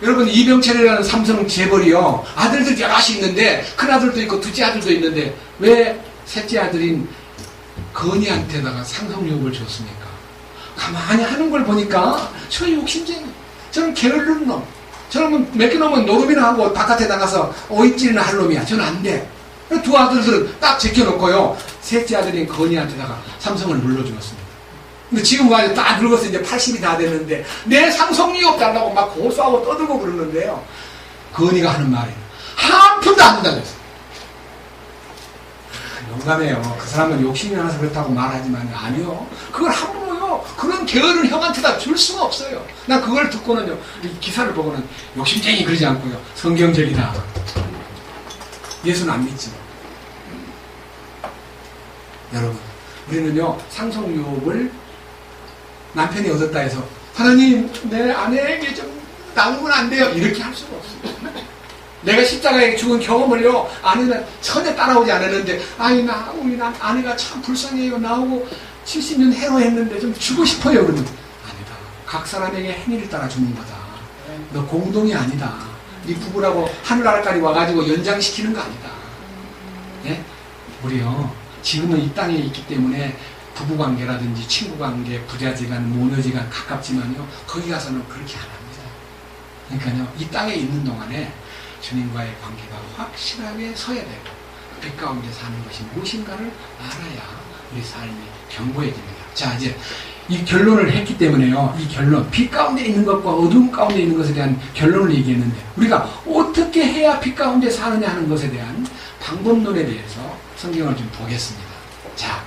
여러분, 이병철이라는 삼성 재벌이요, 아들들 여럿이 있는데, 큰아들도 있고 둘째 아들도 있는데, 왜 셋째 아들인 건이한테다가 상속유업을 줬습니까? 가만히 하는 걸 보니까 저 욕심쟁이, 저는 게으른 놈, 저는 몇 개 넘으면 노름이나 하고 바깥에 나가서 오이찔이나 할 놈이야. 저는 안 돼. 두 아들들은 딱 제껴놓고요, 셋째 아들인 건이한테다가 삼성을 물려주었습니다. 근데 지금 와서 딱 늙어서 이제 80이 다 됐는데 내 상속유업 달라고 막 고소하고 떠들고 그러는데요, 건이가 하는 말이 한 푼도 안 준다고 했어요. 용감해요. 그 사람은 욕심이 많아서 그렇다고 말하지만 아니요, 그걸 함부로요, 그런 게으른 형한테다 줄 수가 없어요. 난 그걸 듣고는요, 이 기사를 보고는 욕심쟁이 그러지 않고요, 성경적이다. 예수는 안 믿지. 여러분, 우리는요, 상속유업을 남편이 얻었다 해서 하나님, 내 아내에게 좀 나누면 안 돼요, 이렇게 할 수가 없어요. 내가 십자가에 죽은 경험을요, 아내는 전혀 따라오지 않았는데, 우리 아내가 참 불쌍해요, 나오고 70년 해로했는데 좀 주고 싶어요. 그러면 아니다. 각 사람에게 행위를 따라 주는 거다. 너 공동이 아니다. 네 부부라고 하늘나라까지 와가지고 연장시키는 거 아니다. 예? 우리요, 지금은 이 땅에 있기 때문에 부부관계라든지 친구관계, 부자지간, 모녀지간 가깝지만요, 거기 가서는 그렇게 안 합니다. 그러니까요, 이 땅에 있는 동안에 주님과의 관계가 확실하게 서야 되고, 빛 가운데 사는 것이 무엇인가를 알아야 우리 삶이 견고해집니다. 자, 이제 이 결론을 했기 때문에요, 이 결론, 빛 가운데 있는 것과 어둠 가운데 있는 것에 대한 결론을 얘기했는데, 우리가 어떻게 해야 빛 가운데 사느냐 하는 것에 대한 방법론에 대해서 성경을 좀 보겠습니다. 자,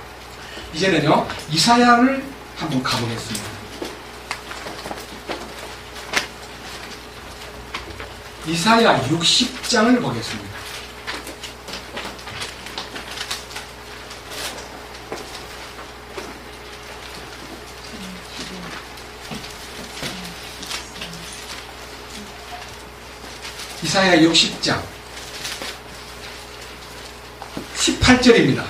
이제는요, 이사야를 한번 가보겠습니다. 이사야 60장을 보겠습니다. 이사야 60장 18절입니다.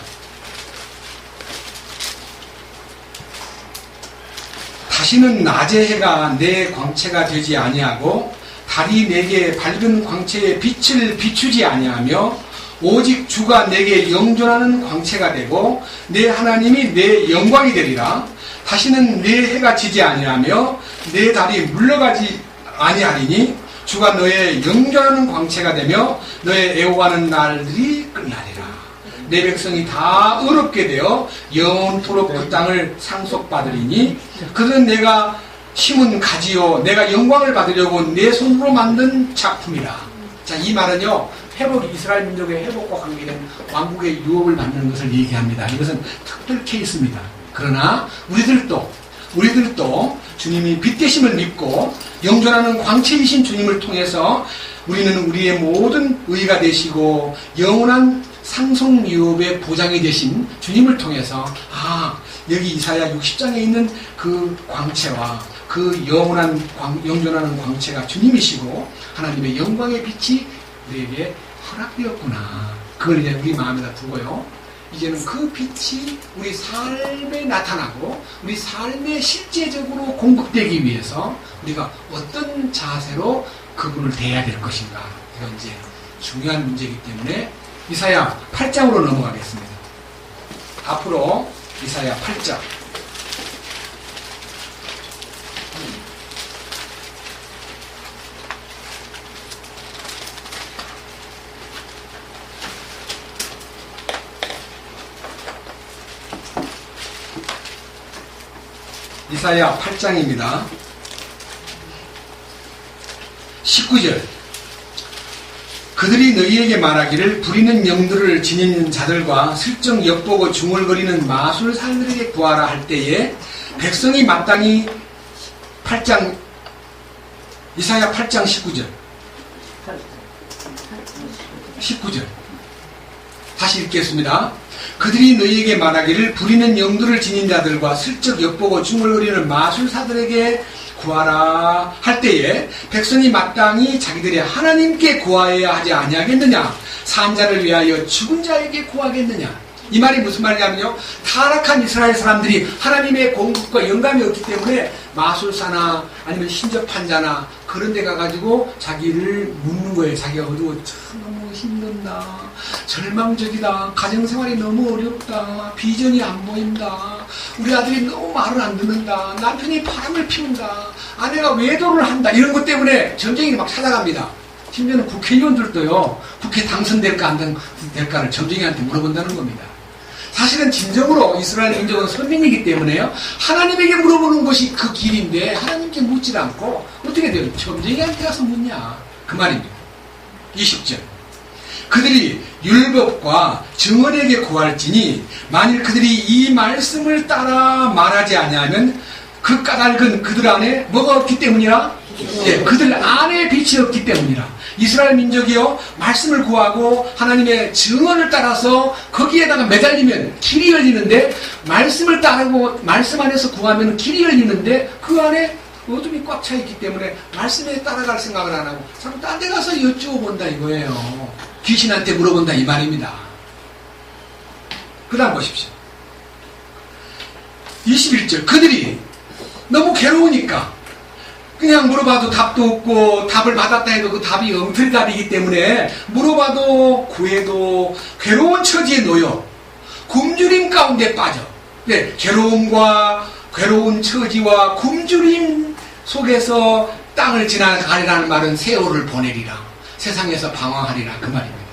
다시는 낮의 해가 내 광채가 되지 아니하고 달이 내게 밝은 광채의 빛을 비추지 아니하며 오직 주가 내게 영존하는 광채가 되고 내 하나님이 내 영광이 되리라. 다시는 내 해가 지지 아니하며 내 달이 물러가지 아니하리니 주가 너의 영존하는 광채가 되며 너의 애호가는 날들이 끝나리라. 내 백성이 다 의롭게 되어 영원토록 그 땅을 상속받으리니 그들은 내가 심은 가지요 내가 영광을 받으려고 내 손으로 만든 작품이라. 자, 이 말은요, 회복, 이스라엘 민족의 회복과 관계된 왕국의 유업을 받는 것을 얘기합니다. 이것은 특별 케이스입니다. 그러나 우리들도 주님이 빛되심을 믿고 영존하는 광채이신 주님을 통해서 우리는 우리의 모든 의가 되시고 영원한 상속유업의 보장이 되신 주님을 통해서 여기 이사야 60장에 있는 그 광채와 그 영존하는 광채가 주님이시고 하나님의 영광의 빛이 우리에게 허락되었구나. 그걸 이제 우리 마음에다 두고요, 이제는 그 빛이 우리 삶에 나타나고 우리 삶에 실제적으로 공급되기 위해서 우리가 어떤 자세로 그분을 대해야 될 것인가, 이건 이제 중요한 문제이기 때문에 이사야 8장으로 넘어가겠습니다. 앞으로 이사야 8장. 이사야 8장입니다. 19절. 그들이 너희에게 말하기를 부리는 영들을 지니는 자들과 슬쩍 엿보고 중얼거리는 마술사들에게 구하라 할 때에 백성이 마땅히 이사야 8장 19절. 19절. 다시 읽겠습니다. 그들이 너희에게 말하기를 부리는 영들을 지닌 자들과 슬쩍 엿보고 중얼거리는 마술사들에게 구하라 할 때에 백성이 마땅히 자기들의 하나님께 구하여야 하지 아니하겠느냐? 산 자를 위하여 죽은 자에게 구하겠느냐? 이 말이 무슨 말이냐면요, 타락한 이스라엘 사람들이 하나님의 공급과 영감이 없기 때문에 마술사나 아니면 신접한 자나 그런 데 가가지고 자기를 묻는 거예요. 자기가 어두워, 참 너무 힘든다, 절망적이다, 가정생활이 너무 어렵다, 비전이 안 보인다, 우리 아들이 너무 말을 안 듣는다, 남편이 바람을 피운다, 아내가 외도를 한다, 이런 것 때문에 점쟁이를 막 찾아갑니다. 심지어는 국회의원들도요, 국회 당선될까 안 될까를 점쟁이한테 물어본다는 겁니다. 사실은 진정으로 이스라엘 민족은 선민이기 때문에요, 하나님에게 물어보는 것이 그 길인데 하나님께 묻질 않고 어떻게 돼요? 점쟁이한테 가서 묻냐, 그 말입니다. 20절. 그들이 율법과 증언에게 구할지니 만일 그들이 이 말씀을 따라 말하지 아니하면 그 까닭은 그들 안에 뭐가 없기 때문이라? 예, 그들 안에 빛이 없기 때문이라. 이스라엘 민족이요, 말씀을 구하고 하나님의 증언을 따라서 거기에다가 매달리면 길이 열리는데, 말씀을 따르고 말씀 안에서 구하면 길이 열리는데 그 안에 어둠이 꽉 차 있기 때문에 말씀에 따라갈 생각을 안 하고 자꾸 딴 데 가서 여쭈어본다 이거예요. 귀신한테 물어본다 이 말입니다. 그 다음 보십시오. 21절. 그들이 너무 괴로우니까 그냥 물어봐도 답도 없고, 답을 받았다 해도 그 답이 엉터리답이기 때문에 물어봐도 구해도 괴로운 처지에 놓여 굶주림 가운데 빠져. 네, 괴로운 처지와 굶주림 속에서 땅을 지나가리라는 말은 세월을 보내리라, 세상에서 방황하리라, 그 말입니다.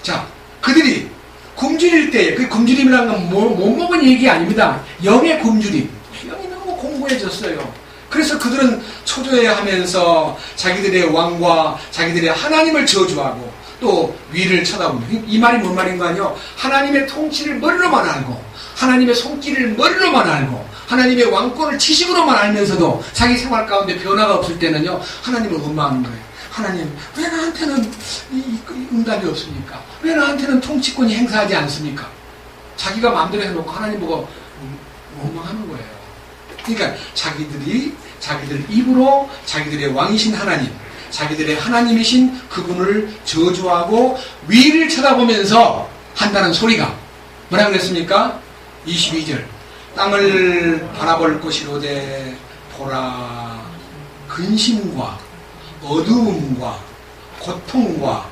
자, 그들이 굶주릴 때, 그 굶주림이라는 건 못 먹은 얘기 아닙니다. 영의 굶주림. 영이 너무 공고해졌어요. 그래서 그들은 초조해하면서 자기들의 왕과 자기들의 하나님을 저주하고 또 위를 쳐다보는, 이 말이 뭔 말인가요? 하나님의 통치를 머리로만 알고 하나님의 손길을 머리로만 알고 하나님의 왕권을 지식으로만 알면서도 자기 생활 가운데 변화가 없을 때는요, 하나님을 원망하는 거예요. 하나님, 왜 나한테는 응답이 없습니까? 왜 나한테는 통치권이 행사하지 않습니까? 자기가 마음대로 해놓고 하나님 보고 원망하는 거예요. 그러니까 자기들 입으로 자기들의 왕이신 하나님, 자기들의 하나님이신 그분을 저주하고 위를 쳐다보면서 한다는 소리가 뭐라 그랬습니까? 22절. 땅을 바라볼 것이로되 보라, 근심과 어두움과 고통과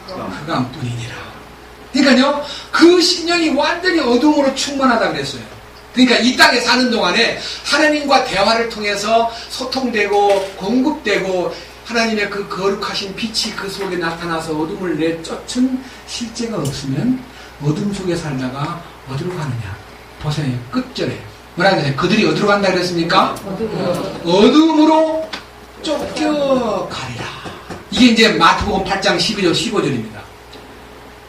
흑암뿐이니라. 그러니까요, 그 심령이 완전히 어두움으로 충만하다 그랬어요. 그러니까 이 땅에 사는 동안에 하나님과 대화를 통해서 소통되고 공급되고 하나님의 그 거룩하신 빛이 그 속에 나타나서 어둠을 내쫓은 실제가 없으면 어둠 속에 살다가 어디로 가느냐? 보세요. 끝절에 뭐라 그랬어요? 그들이 어디로 간다 그랬습니까? 어둠으로 쫓겨가리라. 이게 이제 마태복음 8장 12절 15절입니다.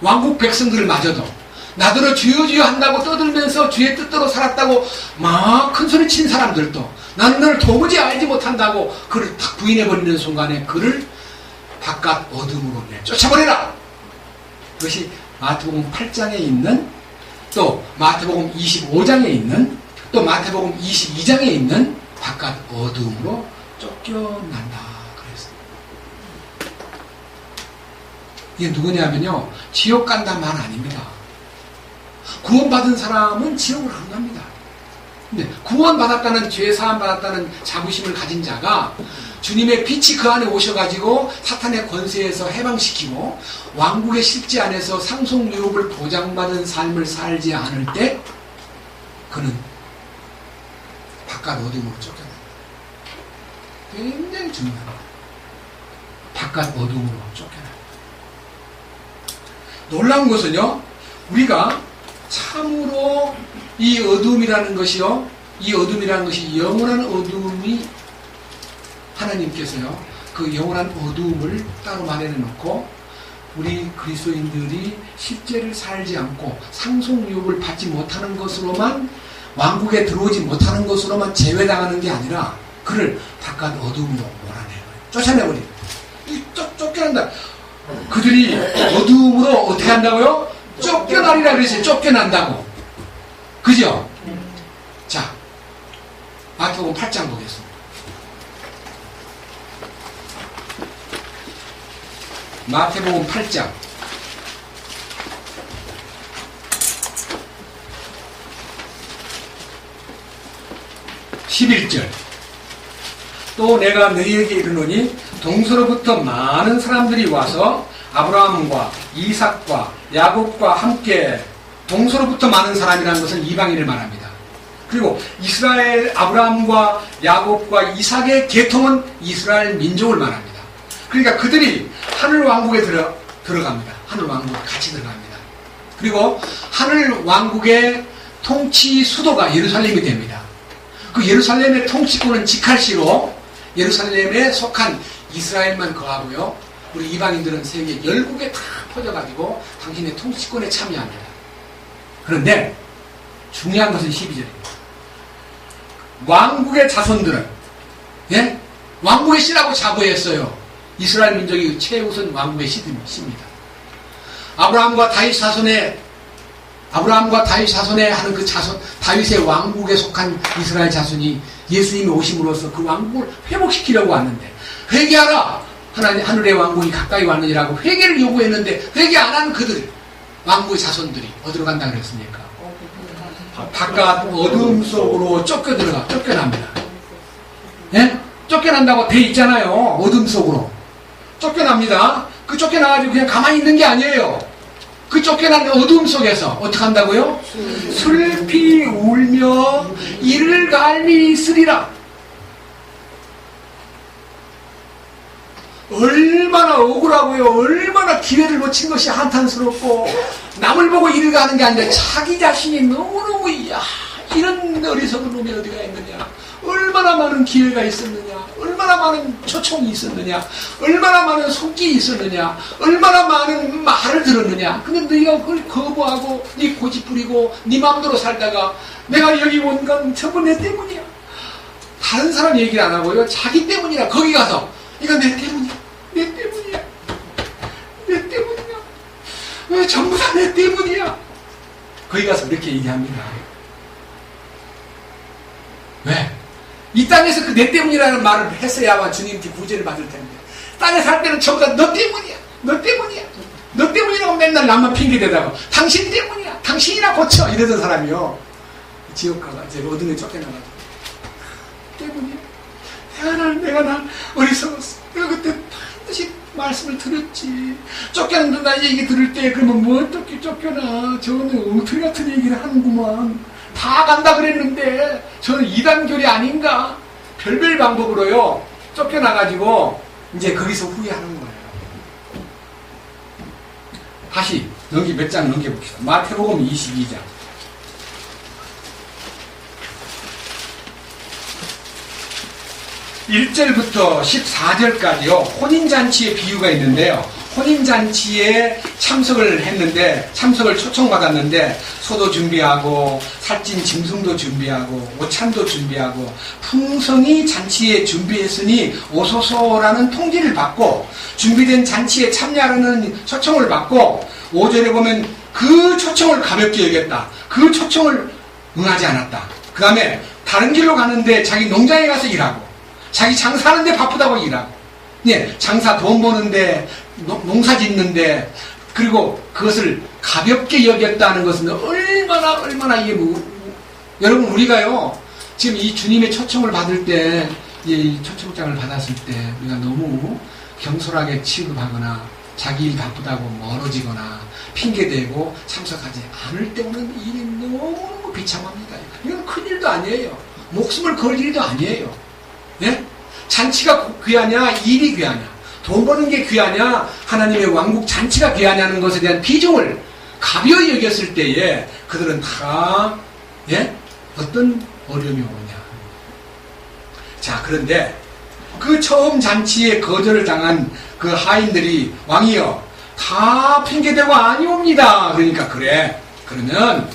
왕국 백성들을 마저도 나더러 주여 주여 한다고 떠들면서 주의 뜻대로 살았다고 막 큰소리 친 사람들도 나는 너를 도무지 알지 못한다고 그를 탁 부인해버리는 순간에 그를 바깥 어둠으로 내쫓아버리라. 그것이 마태복음 8장에 있는, 또 마태복음 25장에 있는, 또 마태복음 22장에 있는 바깥 어둠으로 쫓겨난다 그랬습니다. 이게 누구냐면요, 지옥 간다는 말 아닙니다. 구원받은 사람은 지옥을 안 갑니다. 근데 구원받았다는, 죄 사함 받았다는 자부심을 가진 자가 주님의 빛이 그 안에 오셔가지고 사탄의 권세에서 해방시키고 왕국의 실제 안에서 상속 유업을 보장받은 삶을 살지 않을 때 그는 바깥 어둠으로 쫓겨납니다. 굉장히 중요합니다. 바깥 어둠으로 쫓겨납니다. 놀라운 것은요, 우리가 참으로 이 어둠이라는 것이요, 이 어둠이라는 것이 영원한 어둠이 하나님께서요, 그 영원한 어둠을 따로 마련해놓고 우리 그리스도인들이 실제를 살지 않고 상속유업을 받지 못하는 것으로만 왕국에 들어오지 못하는 것으로만 제외당하는 게 아니라 그를 바깥 어둠으로 몰아내요. 쫓아내버려요. 쫓겨난다. 그들이 어둠으로 어떻게 한다고요? 쫓겨나리라 그랬어요. 쫓겨난다고. 그죠? 자, 마태복음 8장 보겠습니다. 마태복음 8장 11절. 또 내가 너희에게 이르노니 동서로부터 많은 사람들이 와서 아브라함과 이삭과 야곱과 함께, 동서로부터 많은 사람이라는 것은 이방인을 말합니다. 그리고 이스라엘, 아브라함과 야곱과 이삭의 계통은 이스라엘 민족을 말합니다. 그러니까 그들이 하늘 왕국에 들어갑니다. 하늘 왕국에 같이 들어갑니다. 그리고 하늘 왕국의 통치 수도가 예루살렘이 됩니다. 그 예루살렘의 통치권은 직할시로 예루살렘에 속한 이스라엘만 거하고요, 우리 이방인들은 세계 열국에 다 퍼져가지고 당신의 통치권에 참여합니다. 그런데 중요한 것은 12절입니다. 왕국의 자손들은, 예? 왕국의 씨라고 자부했어요. 이스라엘 민족이 최우선 왕국의 씨입니다. 아브라함과 다윗 사손에 하는 그 자손, 다윗의 왕국에 속한 이스라엘 자손이 예수님이 오심으로써 그 왕국을 회복시키려고 왔는데, 회개하라! 하늘의 왕국이 가까이 왔느니라고 회개를 요구했는데, 회개 안 하는 그들, 왕국의 자손들이 어디로 간다 그랬습니까? 바깥 어둠 속으로 쫓겨납니다. 예? 쫓겨난다고 돼 있잖아요. 어둠 속으로. 쫓겨납니다. 그 쫓겨나가지고 그냥 가만히 있는 게 아니에요. 그 쫓겨난 어둠 속에서 어떻게 한다고요? 슬피 울며 이를 갈미 있으리라. 얼마나 억울하고요. 얼마나 기회를 놓친 것이 한탄스럽고, 남을 보고 이를 가는 게 아니라 자기 자신이 너무너무, 이런 어리석은 놈이 어디가 있느냐, 얼마나 많은 기회가 있었느냐, 얼마나 많은 초청이 있었느냐, 얼마나 많은 손길이 있었느냐, 얼마나 많은 말을 들었느냐. 근데 너희가 그걸 거부하고 네 고집 부리고 네 마음대로 살다가 내가 여기 온 건 전부 내 때문이야. 다른 사람 얘기를 안 하고요, 자기 때문이라 거기 가서 이거 내 때문이야. 왜 전부 다 내 때문이야. 거기 가서 이렇게 얘기합니다. 왜? 이 땅에서 그 내 때문이라는 말을 했어야만 주님께 구제를 받을 텐데, 땅에 살 때는 전부 다 너 때문이야. 너 때문이라고 맨날 남만 핑계대다가 당신 때문이야. 당신이나 고쳐. 이러던 사람이요, 지옥 가가 제가 어둠에 쫓겨나가지고 때문이야. 내가 나 어리석었어. 내가 그때 반드시 말씀을 들었지. 쫓겨난다 얘기 들을 때 그러면 뭐 어떻게 쫓겨나. 저는 엉터리 같은 얘기를 하는구만. 다 간다 그랬는데 저는 이단교리 아닌가. 별별 방법으로요 쫓겨나가지고 이제 거기서 후회하는 거예요. 다시 몇 장 넘겨봅시다. 마태복음 22장 1절부터 14절까지요 혼인잔치의 비유가 있는데요, 혼인잔치에 참석을 초청받았는데 소도 준비하고 살찐 짐승도 준비하고 오찬도 준비하고 풍성히 잔치에 준비했으니 오소서라는 통지를 받고 준비된 잔치에 참여하는 초청을 받고, 5절에 보면 그 초청을 가볍게 여겼다. 그 초청을 응하지 않았다. 그 다음에 다른 길로 가는데 자기 농장에 가서 일하고, 자기 장사하는데 바쁘다고 일하고, 예, 장사 돈 버는데 농사 짓는데, 그리고 그것을 가볍게 여겼다는 것은 얼마나 이게 여러분, 우리가요 지금 이 주님의 초청을 받을 때, 이 초청장을 받았을 때 우리가 너무 경솔하게 취급하거나 자기 일 바쁘다고 멀어지거나 핑계대고 참석하지 않을 때 오는 일이 너무 비참합니다. 이건 큰일도 아니에요. 목숨을 걸 일도 아니에요. 예? 잔치가 귀하냐, 일이 귀하냐, 돈 버는 게 귀하냐, 하나님의 왕국 잔치가 귀하냐는 것에 대한 비중을 가벼이 여겼을 때에 그들은 다, 예? 어떤 어려움이 오느냐. 자, 그런데 그 처음 잔치에 거절을 당한 그 하인들이, 왕이여 다 핑계대고 아니옵니다. 그러니까 그래, 그러면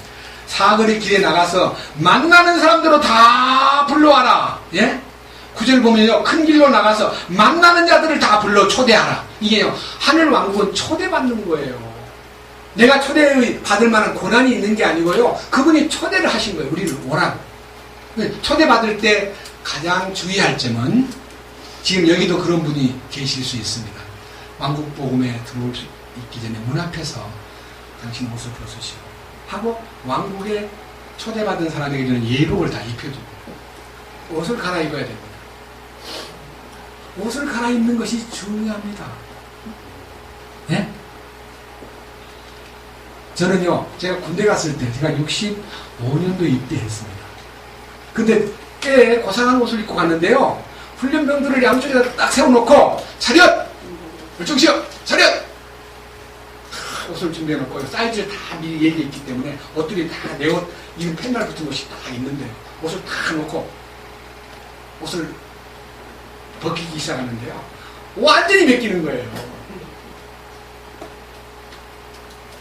사거리 길에 나가서 만나는 사람들로 다 불러와라. 예? 9절 보면요, 큰 길로 나가서 만나는 자들을 다 불러 초대하라. 이게요, 하늘 왕국은 초대받는 거예요. 내가 초대받을 만한 고난이 있는 게 아니고요, 그분이 초대를 하신 거예요. 우리를 오라고. 초대받을 때 가장 주의할 점은, 지금 여기도 그런 분이 계실 수 있습니다. 왕국 복음에 들어올 수 있기 전에 문 앞에서 당신 옷을 벗으시고 하고, 왕국에 초대받은 사람에게는 예복을 다 입혀주고 옷을 갈아입어야 됩니다. 옷을 갈아입는 것이 중요합니다. 예? 저는요, 제가 군대 갔을 때, 제가 65년도 입대했습니다. 근데 꽤 고상한 옷을 입고 갔는데요, 훈련병들을 양쪽에다 딱 세워놓고, 차렷! 물정시여! 차렷! 옷을 준비해놓고, 사이즈를 다 미리 얘기했기 때문에, 옷들이 다 내 옷, 이런 펜날 붙은 옷이 다 있는데, 옷을 다 놓고, 옷을 벗기기 시작하는데요, 완전히 벗기는 거예요.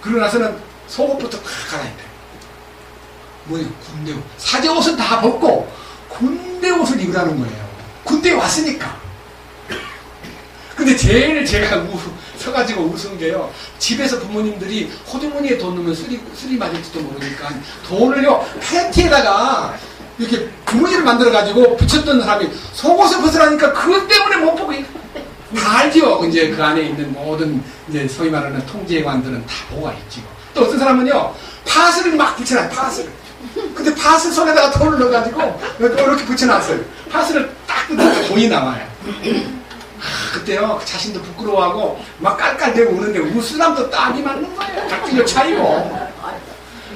그러고 나서는 속옷부터 다 갈아입혀요. 뭐예요? 군대 옷. 사제 옷은 다 벗고 군대 옷을 입으라는 거예요. 군대에 왔으니까. 근데 제일 제가 서가지고 웃은 게요, 집에서 부모님들이 호주머니에 돈 넣으면 쓰리 맞을지도 모르니까 돈을요, 팬티에다가 이렇게 주머니를 만들어가지고 붙였던 사람이 속옷을 벗으라니까 그것 때문에 못 보고, 다 알죠. 이제 그 안에 있는 모든, 이제 소위 말하는 통제관들은 다 보고가 있죠. 또 어떤 사람은요, 파스를 막 붙여놔요, 파스를. 근데 파스 손에다가 돈을 넣어가지고, 이렇게 붙여놨어요. 파스를 딱 뜯으면 돈이 나와요. 그때요, 자신도 부끄러워하고, 막 깔깔대고 우는데, 웃으람도 딱이 맞는 거예요. 각질로 차이고.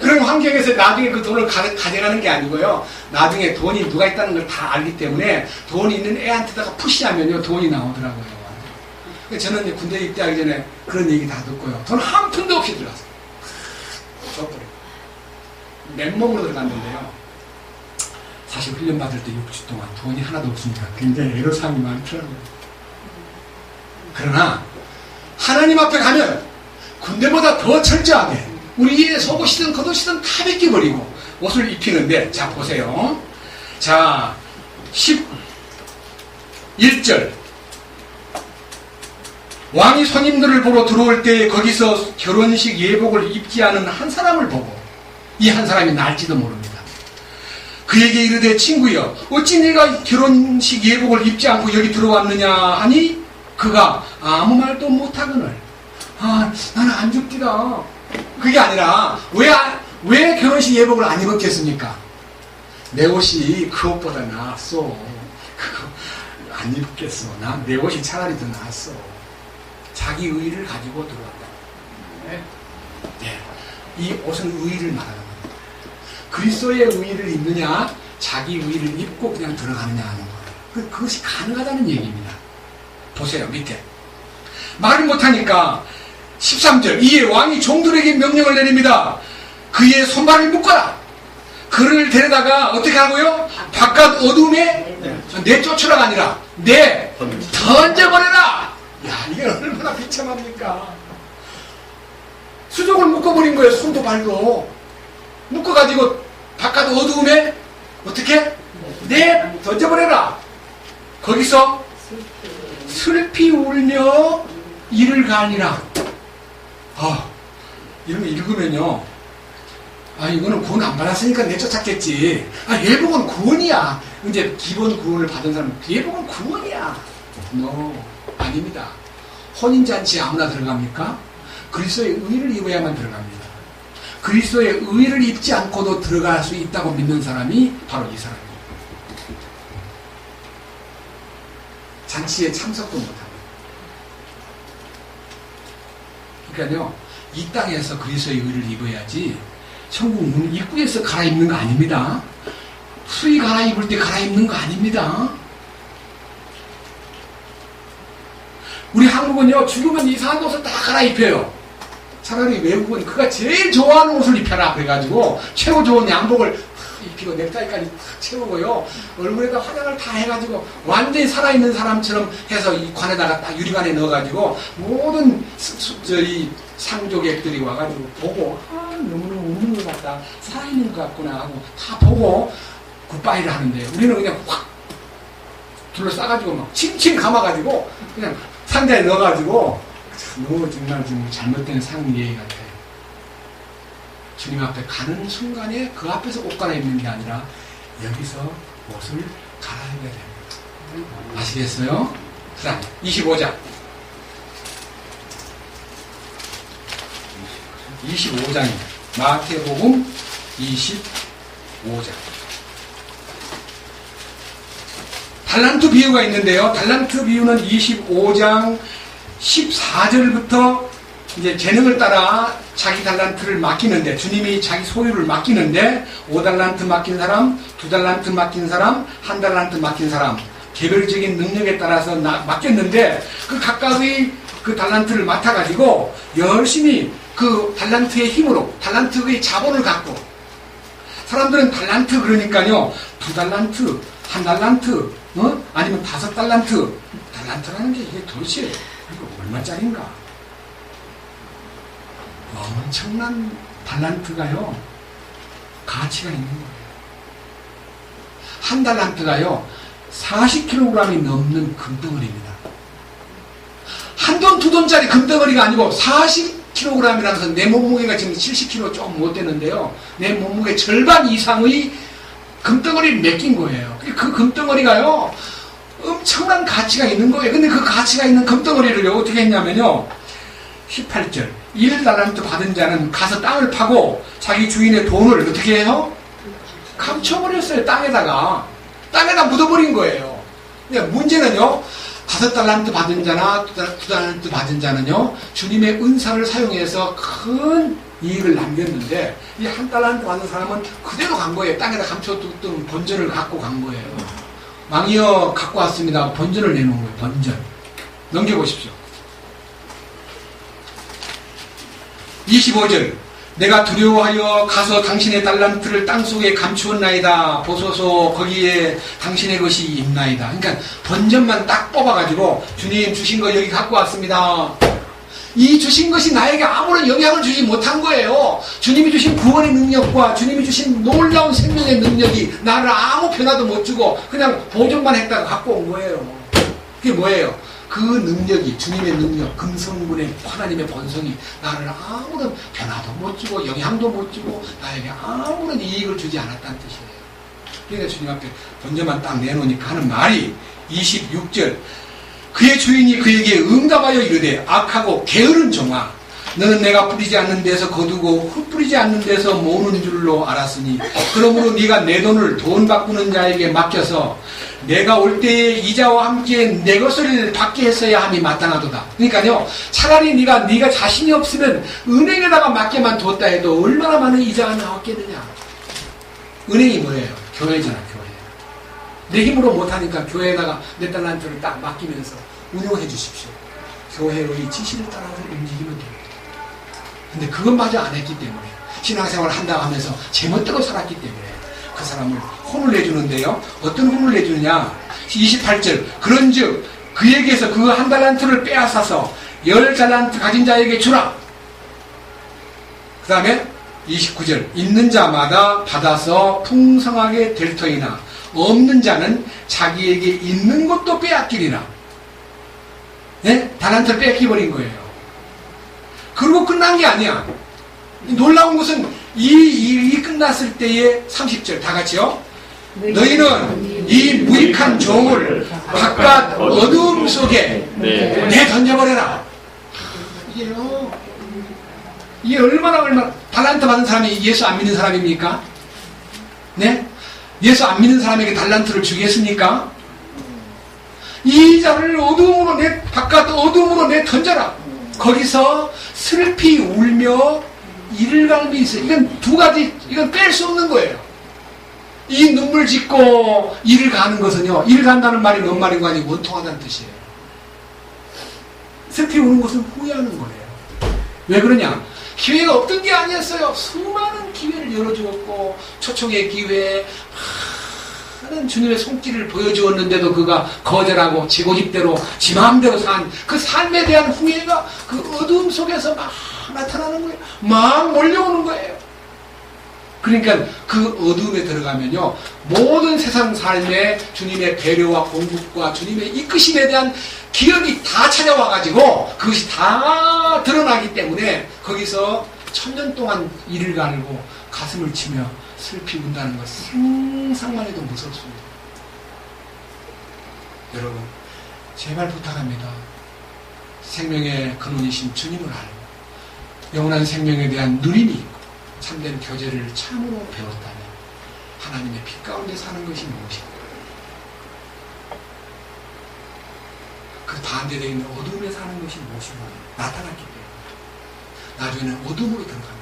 그런 환경에서 나중에 그 돈을 가져가는 게 아니고요, 나중에 돈이 누가 있다는 걸 다 알기 때문에, 돈이 있는 애한테다가 푸시하면요, 돈이 나오더라고요. 저는 이제 군대 입대하기 전에 그런 얘기 다 듣고요, 돈 한 푼도 없이 들어갔어요. 줘버려. 맨몸으로 들어갔는데요, 사실 훈련 받을 때 6주 동안 돈이 하나도 없으니까 굉장히 애로사항이 많더라고요. 그러나 하나님 앞에 가면 군대보다 더 철저하게 우리의 속옷이든 겉옷이든 다 벗겨버리고 옷을 입히는데, 자 보세요. 자 11절, 왕이 손님들을 보러 들어올 때 거기서 결혼식 예복을 입지 않은 한 사람을 보고, 이 한 사람이 날지도 모릅니다. 그에게 이르되, 친구여, 어찌 네가 결혼식 예복을 입지 않고 여기 들어왔느냐 하니, 그가 아무 말도 못하거늘, 나는 안 죽디다. 그게 아니라, 왜 결혼식 예복을 안 입었겠습니까? 내 옷이 그 옷보다 나았어. 그거 안 입겠어. 내 옷이 차라리 더 나았어. 자기 의의를 가지고 들어왔다. 네. 네. 이 옷은 의의를 말하는 겁니다. 그리스도의 의의를 입느냐, 자기 의의를 입고 그냥 들어가느냐 하는 거예요. 그것이 가능하다는 얘기입니다. 보세요, 밑에. 말을 못하니까 13절, 이에 왕이 종들에게 명령을 내립니다. 그의 손발을 묶어라. 그를 데려다가 어떻게 하고요? 바깥 어둠에 내쫓으라가 아니라 던져버려라. 야, 이게 얼마나 비참합니까? 수족을 묶어버린 거예요. 손도 발도 묶어가지고 바깥 어두움에 어떻게? 던져버려라. 거기서 슬피 울며 이를 가니라. 이런 거 읽으면요, 이거는 구원 안 받았으니까 내쫓았겠지. 예복은 구원이야. 이제 기본 구원을 받은 사람은 예복은 구원이야. 아닙니다. 혼인잔치에 아무나 들어갑니까? 그리스도의 의를 입어야만 들어갑니다. 그리스도의 의를 입지 않고도 들어갈 수 있다고 믿는 사람이 바로 이 사람입니다. 잔치에 참석도 못합니다. 그러니까요, 이 땅에서 그리스도의 의를 입어야지 천국 문 입구에서 갈아입는 거 아닙니다. 수의 갈아입을 때 갈아입는 거 아닙니다. 우리 한국은요, 죽으면 이상한 옷을 다 갈아입혀요. 차라리 외국은 그가 제일 좋아하는 옷을 입혀라 그래가지고 최고 좋은 양복을 입히고 넥타이까지 탁 채우고요, 얼굴에다 화장을 다 해가지고 완전히 살아있는 사람처럼 해서 이 관에다가 딱 유리관에 넣어가지고 모든 저희 상조객들이 와가지고 보고 너무너무 없는 것 같다, 살아있는 것 같구나 하고 다 보고 굿바이를 하는데, 우리는 그냥 확 둘러싸가지고 막 칭칭 감아가지고 그냥 상자에 넣어가지고, 너무 정말 좀 잘못된 상예의 같아요. 주님 앞에 가는 순간에 그 앞에서 옷 갈아입는 게 아니라 여기서 옷을 갈아입어야 됩니다. 아시겠어요? 자, 25장. 25장입니다. 마태복음 25장. 달란트 비유가 있는데요. 달란트 비유는 25장 14절부터 이제 재능을 따라 자기 달란트를 맡기는데, 주님이 자기 소유를 맡기는데, 5달란트 맡긴 사람, 2달란트 맡긴 사람, 1달란트 맡긴 사람, 개별적인 능력에 따라서 맡겼는데, 그 각각의 그 달란트를 맡아가지고 열심히 그 달란트의 힘으로, 달란트의 자본을 갖고, 사람들은 달란트 그러니까요, 2달란트, 1달란트, 아니면 5달란트. 달란트라는 게 이게 도대체 이거 얼마짜린가? 엄청난 달란트가요, 가치가 있는 거예요. 1달란트가요, 40kg이 넘는 금덩어리입니다. 한돈, 2돈짜리 금덩어리가 아니고 40kg이라면서 내 몸무게가 지금 70kg 좀 못 되는데요, 내 몸무게 절반 이상의 금덩어리를 맡긴 거예요. 그 금덩어리가요, 엄청난 가치가 있는 거예요. 근데 그 가치가 있는 금덩어리를 어떻게 했냐면요, 18절. 1달란트 받은 자는 가서 땅을 파고 자기 주인의 돈을 어떻게 해요? 감춰버렸어요. 땅에다 묻어버린 거예요. 근데 문제는요, 5달란트 받은 자나 2달란트 받은 자는요, 주님의 은사를 사용해서 큰 이익을 남겼는데, 이 1달란트 받은 사람은 그대로 간 거예요. 땅에다 감춰뒀던 본전을 갖고 간 거예요. 망이여 갖고 왔습니다. 본전을 내놓은 거예요. 본전. 넘겨보십시오. 25절. 내가 두려워하여 가서 당신의 달란트를 땅속에 감추었나이다. 보소서 거기에 당신의 것이 있나이다. 그러니까 본전만 딱 뽑아가지고, 주님 주신 거 여기 갖고 왔습니다. 이 주신 것이 나에게 아무런 영향을 주지 못한 거예요. 주님이 주신 구원의 능력과 주님이 주신 놀라운 생명의 능력이 나를 아무 변화도 못 주고 그냥 보존만 했다가 갖고 온 거예요. 그게 뭐예요? 그 능력이, 주님의 능력, 금성분의 하나님의 본성이 나를 아무런 변화도 못 주고 영향도 못 주고 나에게 아무런 이익을 주지 않았다는 뜻이에요. 그러니까 주님 앞에 본전만 딱 내놓으니까 하는 말이 26절. 그의 주인이 그에게 응답하여 이르되, 악하고 게으른 종아, 너는 내가 뿌리지 않는 데서 거두고 흩뿌리지 않는 데서 모으는 줄로 알았으니, 그러므로 네가 내 돈을 돈 바꾸는 자에게 맡겨서 내가 올 때에 이자와 함께 내 것을 받게 했어야 함이 마땅하도다. 그러니까요, 차라리 네가 자신이 없으면 은행에다가 맡게만 뒀다 해도 얼마나 많은 이자가 나왔겠느냐. 은행이 뭐예요? 교회잖아, 교회. 내 힘으로 못하니까 교회에다가 내 달란트를 딱 맡기면서 운영해 주십시오. 교회의 지시를 따라서 움직이면 됩니다. 근데 그것마저 안 했기 때문에, 신앙생활을 한다고 하면서 제멋대로 살았기 때문에 그 사람을 혼을 내주는데요. 어떤 혼을 내주느냐. 28절. 그런즉 그에게서 그 1달란트를 빼앗아서 10달란트 가진 자에게 주라. 그 다음에 29절. 있는 자마다 받아서 풍성하게 될 터이나 없는 자는 자기에게 있는 것도 빼앗기리라. 네? 달란트를 뺏기버린 거예요. 그리고 끝난 게 아니야. 놀라운 것은 이 일이 끝났을 때의 30절 다 같이요. 너희는 이 무익한 종을 바깥 어두움 속에 내던져버려라. 이게 얼마나 달란트 받은 사람이 예수 안 믿는 사람입니까? 네? 예수 안 믿는 사람에게 달란트를 주겠습니까? 이 자를 어두움으로 바깥 어두움으로 내던져라. 거기서 슬피 울며 이를 갈미 있어요. 이건 두 가지, 이건 뺄 수 없는 거예요. 이 눈물 짓고 이를 가는 것은요, 이를 간다는 말이 뭔 말인가 아니고 원통하다는 뜻이에요. 슬피 우는 것은 후회하는 거예요. 왜 그러냐? 기회가 없던 게 아니었어요. 수많은 기회를 열어주었고, 초청의 기회, 많은 주님의 손길을 보여주었는데도 그가 거절하고 지 고집대로 지 마음대로 산 그 삶에 대한 후회가 그 어두움 속에서 막 막 나타나는 거예요. 막 몰려오는 거예요. 그러니까 그 어둠에 들어가면요, 모든 세상 삶에 주님의 배려와 공급과 주님의 이끄심에 대한 기억이 다 찾아와가지고 그것이 다 드러나기 때문에 거기서 1000년 동안 이를 가르고 가슴을 치며 슬피 운다는 것 상상만 해도 무섭습니다. 여러분, 제발 부탁합니다. 생명의 근원이신 주님을 알고 영원한 생명에 대한 누림이 있고 참된 교제를 참으로 배웠다면 하나님의 빛 가운데 사는 것이 무엇인가? 그 반대되어 있는 어둠에 사는 것이 무엇인가 나타났기 때문에 나중에는 어둠으로 들어갑니다.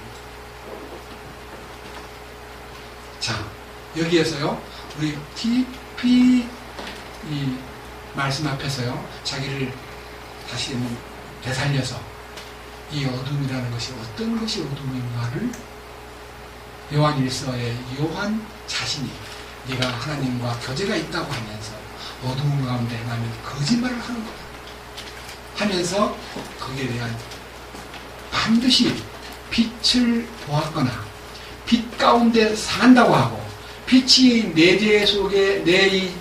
자, 여기에서요, 우리 깊이 이 말씀 앞에서요, 자기를 다시 되살려서 이 어둠이라는 것이 어떤 것이 어둠인가를 요한일서의 요한 자신이 네가 하나님과 교제가 있다고 하면서 어두운 가운데 나면 거짓말을 하는 거다 하면서 거기에 대한 반드시 빛을 보았거나 빛 가운데 산다고 하고 빛이 내 죄 속에 내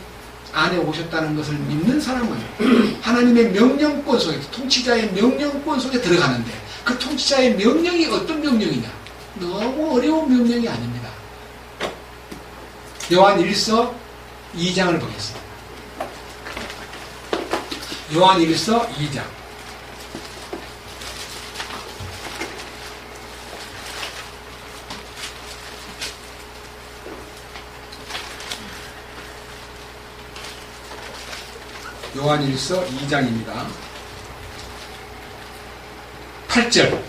안에 오셨다는 것을 믿는 사람은 하나님의 명령권 속에, 통치자의 명령권 속에 들어가는데 그 통치자의 명령이 어떤 명령이냐? 너무 어려운 명령이 아닙니다. 요한 1서 2장을 보겠습니다. 요한 1서 2장. 요한일서 2장입니다. 8절.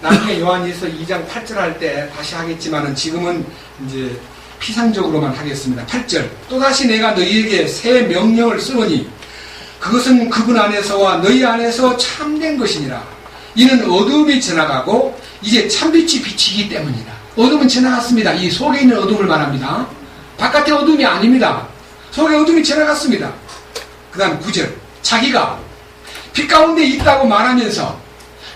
나중에 요한일서 2장 8절 할 때 다시 하겠지만은 지금은 이제 피상적으로만 하겠습니다. 8절. 또다시 내가 너희에게 새 명령을 쓰노니 그것은 그분 안에서와 너희 안에서 참된 것이니라. 이는 어둠이 지나가고 이제 참빛이 비치기 때문이다. 어둠은 지나갔습니다. 이 속에 있는 어둠을 말합니다. 바깥의 어둠이 아닙니다. 속에 어둠이 지나갔습니다. 그 다음 9절. 자기가 빛 가운데 있다고 말하면서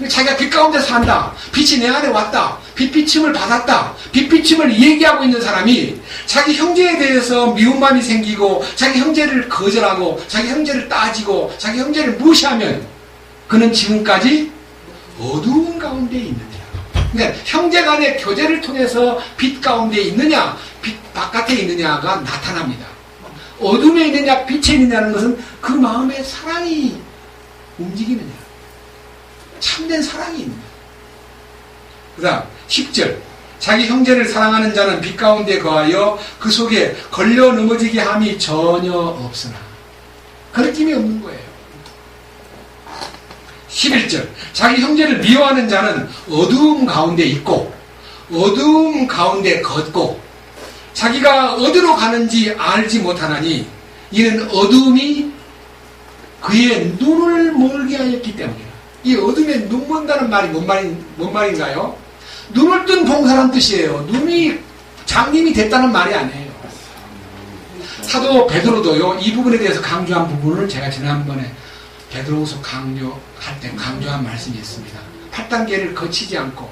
자기가 빛 가운데 산다. 빛이 내 안에 왔다. 빛비침을 받았다. 빛비침을 얘기하고 있는 사람이 자기 형제에 대해서 미움감이 생기고 자기 형제를 거절하고 자기 형제를 따지고 자기 형제를 무시하면 그는 지금까지 어두운 가운데 있느냐. 그러니까 형제 간의 교제를 통해서 빛 가운데 있느냐 빛 바깥에 있느냐가 나타납니다. 어둠에 있느냐 빛에 있느냐는 것은 그 마음의 사랑이 움직이느냐 참된 사랑이 있느냐. 그 다음 10절. 자기 형제를 사랑하는 자는 빛 가운데 거하여 그 속에 걸려 넘어지게 함이 전혀 없으나 거리낌이 없는 거예요. 11절. 자기 형제를 미워하는 자는 어두움 가운데 있고 어두움 가운데 걷고 자기가 어디로 가는지 알지 못하나니 이는 어두움이 그의 눈을 멀게 하였기 때문이다. 이 어둠에 눈 먼다는 말이 뭔 말인가요? 눈을 뜬 봉사란 뜻이에요. 눈이 장님이 됐다는 말이 아니에요. 사도 베드로도요, 이 부분에 대해서 강조한 부분을 제가 지난번에 베드로후서 강조할 때 강조한 말씀이 있습니다. 8단계를 거치지 않고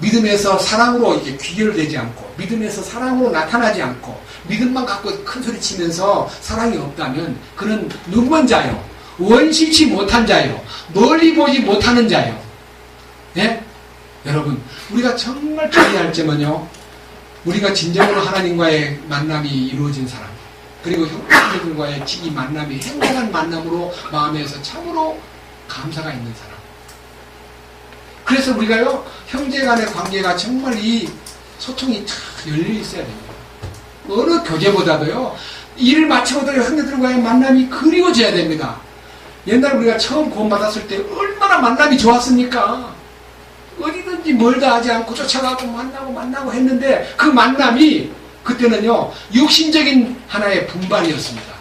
믿음에서 사랑으로 이게 귀결되지 않고 믿음에서 사랑으로 나타나지 않고 믿음만 갖고 큰 소리 치면서 사랑이 없다면 그는 눈먼 자요, 원시치 못한 자요, 멀리 보지 못하는 자요. 예? 여러분, 우리가 정말 주의할 점은요, 우리가 진정으로 하나님과의 만남이 이루어진 사람, 그리고 형제들과의 이 만남이 행복한 만남으로 마음에서 참으로 감사가 있는 사람. 그래서 우리가요, 형제 간의 관계가 정말 이 소통이 탁 열려 있어야 됩니다. 어느 교제보다도요, 일을 마치고도 형제들과의 만남이 그리워져야 됩니다. 옛날 우리가 처음 구원받았을 때 얼마나 만남이 좋았습니까? 어디든지 멀다 하지 않고 쫓아가고 만나고 했는데 그 만남이 그때는요, 육신적인 하나의 분발이었습니다.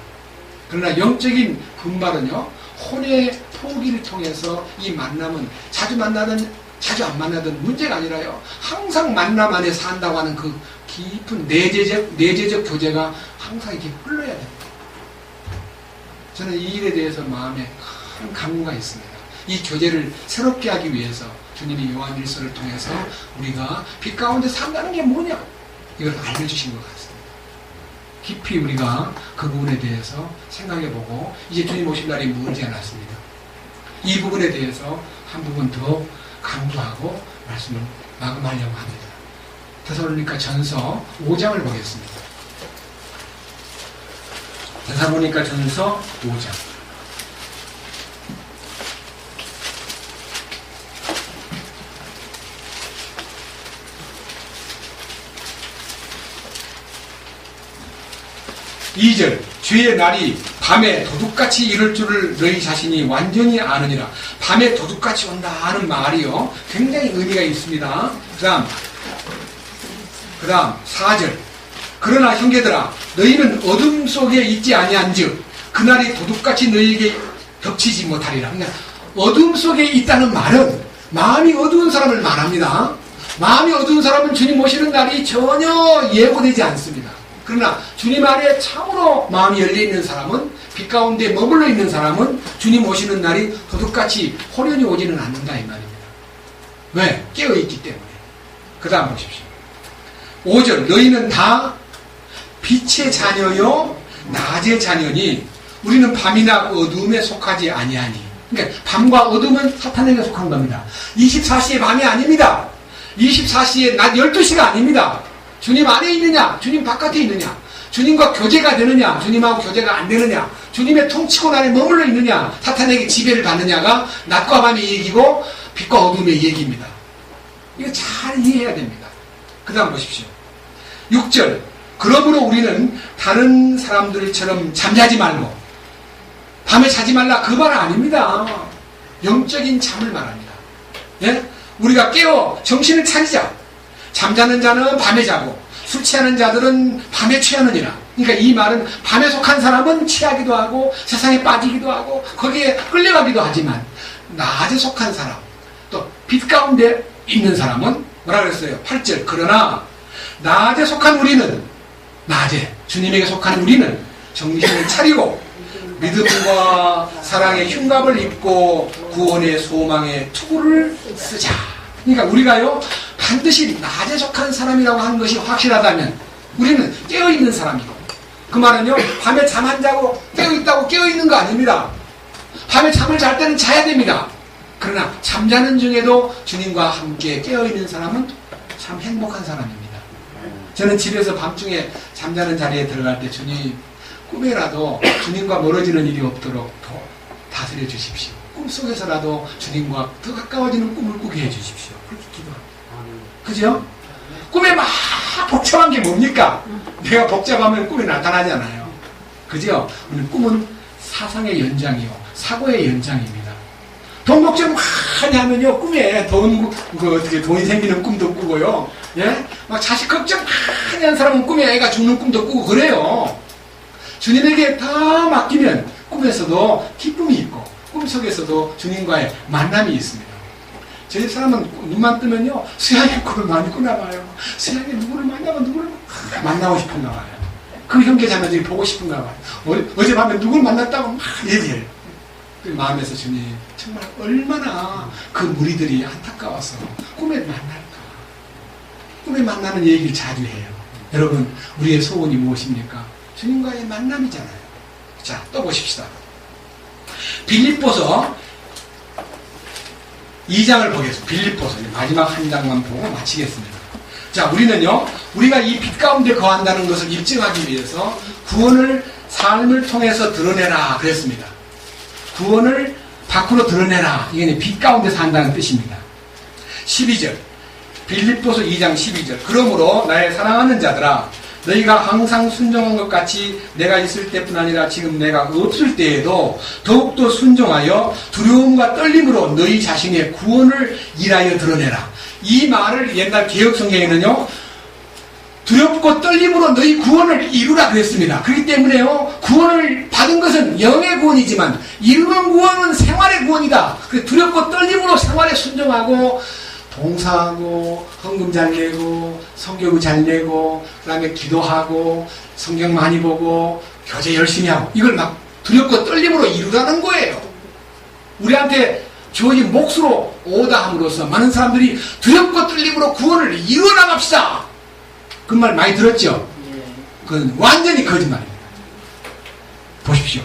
그러나 영적인 분발은요, 혼의 포기를 통해서 이 만남은 자주 만나든 자주 안 만나든 문제가 아니라요, 항상 만남 안에 산다고 하는 그 깊은 내재적 교제가 항상 이렇게 흘러야 됩니다. 저는 이 일에 대해서 마음에 큰 강구가 있습니다. 이 교제를 새롭게 하기 위해서 주님이 요한일서를 통해서 우리가 빛 가운데 산다는 게 뭐냐? 이걸 알려주신 것 같습니다. 깊이 우리가 그 부분에 대해서 생각해보고 이제 주님 오실 날이 멀지 않았습니다. 이 부분에 대해서 한 부분 더 강조하고 말씀을 마감하려고 합니다. 데살로니가 전서 5장을 보겠습니다. 데살로니가 전서 5장. 이절 주의 날이 밤에 도둑같이 이를 줄을 너희 자신이 완전히 아느니라. 밤에 도둑같이 온다 하는 말이요 굉장히 의미가 있습니다. 그 다음 4절 그러나 형제들아 너희는 어둠 속에 있지 아니한즉 그날이 도둑같이 너희에게 덮치지 못하리라. 그러니까 어둠 속에 있다는 말은 마음이 어두운 사람을 말합니다. 마음이 어두운 사람은 주님 오시는 날이 전혀 예고되지 않습니다. 그러나 주님 안에 참으로 마음이 열려있는 사람은 빛 가운데 머물러 있는 사람은 주님 오시는 날이 도둑같이 호련히 오지는 않는다 이 말입니다. 왜? 깨어있기 때문에. 그 다음 보십시오. 5절 너희는 다 빛의 자녀요 낮의 자녀니 우리는 밤이나 어둠에 속하지 아니하니. 그러니까 밤과 어둠은 사탄에게 속한 겁니다. 24시의 밤이 아닙니다. 24시의 낮 12시가 아닙니다. 주님 안에 있느냐 주님 바깥에 있느냐 주님과 교제가 되느냐 주님하고 교제가 안 되느냐 주님의 통치권 안에 머물러 있느냐 사탄에게 지배를 받느냐가 낮과 밤의 얘기고 빛과 어둠의 얘기입니다. 이거 잘 이해해야 됩니다. 그 다음 보십시오. 6절 그러므로 우리는 다른 사람들처럼 잠자지 말고 밤에 자지 말라 그 말은 아닙니다. 영적인 잠을 말합니다. 예? 우리가 깨어 정신을 차리자. 잠자는 자는 밤에 자고 술 취하는 자들은 밤에 취하느니라. 그러니까 이 말은 밤에 속한 사람은 취하기도 하고 세상에 빠지기도 하고 거기에 끌려가기도 하지만 낮에 속한 사람 또 빛 가운데 있는 사람은 뭐라 그랬어요? 8절 그러나 낮에 속한 우리는 낮에 주님에게 속한 우리는 정신을 차리고 믿음과 사랑의 흉갑을 입고 구원의 소망의 투구를 쓰자. 그러니까 우리가요 반드시 낮에 속한 사람이라고 하는 것이 확실하다면 우리는 깨어있는 사람이고 그 말은요 밤에 잠 안 자고 깨어있다고 깨어있는 거 아닙니다. 밤에 잠을 잘 때는 자야 됩니다. 그러나 잠자는 중에도 주님과 함께 깨어있는 사람은 참 행복한 사람입니다. 저는 집에서 밤중에 잠자는 자리에 들어갈 때 주님 꿈에라도 주님과 멀어지는 일이 없도록 다스려 주십시오. 꿈속에서라도 주님과 더 가까워지는 꿈을 꾸게 해주십시오. 그렇게 기도합니다. 그죠? 꿈에 막 복잡한 게 뭡니까? 내가 복잡하면 꿈에 나타나잖아요. 그죠? 꿈은 사상의 연장이요 사고의 연장입니다. 돈 걱정 많이 하면요 꿈에 돈이 생기는 꿈도 꾸고요. 예? 막 자식 걱정 많이 하는 사람은 꿈에 애가 죽는 꿈도 꾸고 그래요. 주님에게 다 맡기면 꿈에서도 기쁨이 있고 꿈속에서도 주님과의 만남이 있습니다. 저희 사람은 눈만 뜨면요 수양의 꿈을 많이 꾸나봐요. 수양에 누구를 만나면 누구를 만나고 싶은가 봐요. 그 형제 자매들이 보고 싶은가 봐요. 어젯밤에 누구를 만났다고 막 얘기해요. 그 마음에서 주님 정말 얼마나 그 무리들이 안타까워서 꿈에 만날까. 꿈에 만나는 얘기를 자주 해요. 여러분 우리의 소원이 무엇입니까? 주님과의 만남이잖아요. 자, 또 보십시다. 빌립보서 2장을 보겠습니다. 빌립보서 마지막 한 장만 보고 마치겠습니다. 자, 우리는요 우리가 이 빛 가운데 거한다는 것을 입증하기 위해서 구원을 삶을 통해서 드러내라 그랬습니다. 구원을 밖으로 드러내라. 이게 빛 가운데 산다는 뜻입니다. 12절 빌립보서 2장 12절 그러므로 나의 사랑하는 자들아 너희가 항상 순종한 것 같이 내가 있을 때뿐 아니라 지금 내가 없을 때에도 더욱더 순종하여 두려움과 떨림으로 너희 자신의 구원을 일하여 드러내라. 이 말을 옛날 개혁성경에는요 두렵고 떨림으로 너희 구원을 이루라 그랬습니다. 그렇기 때문에요 구원을 받은 것은 영의 구원이지만 이루는 구원은 생활의 구원이다. 두렵고 떨림으로 생활에 순종하고 봉사하고 헌금 잘 내고 성교구 잘 내고 그 다음에 기도하고 성경 많이 보고 교제 열심히 하고 이걸 막 두렵고 떨림으로 이루라는 거예요. 우리한테 주어진 몫으로 오다 함으로써 많은 사람들이 두렵고 떨림으로 구원을 이루어나갑시다. 그 말 많이 들었죠? 그건 완전히 거짓말입니다. 보십시오.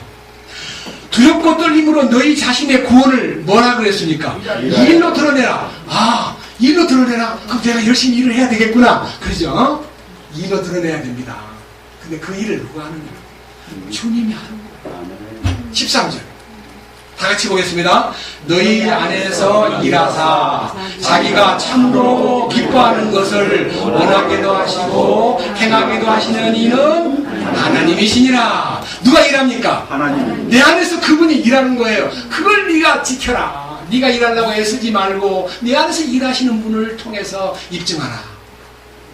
두렵고 떨림으로 너희 자신의 구원을 뭐라 그랬습니까? 일로 드러내라. 아, 일로 드러내라. 그럼 내가 열심히 일을 해야 되겠구나. 그러죠? 일로 드러내야 됩니다. 근데 그 일을 누가 하느냐? 주님이 하는 거예요. 13절. 다 같이 보겠습니다. 너희 안에서 일하사 자기가 참으로 기뻐하는 것을 원하게도 하시고 행하게도 하시는 이는 하나님이시니라. 누가 일합니까? 하나님. 내 안에서 그분이 일하는 거예요. 그걸 네가 지켜라. 네가 일하려고 애쓰지 말고 내 안에서 일하시는 분을 통해서 입증하라.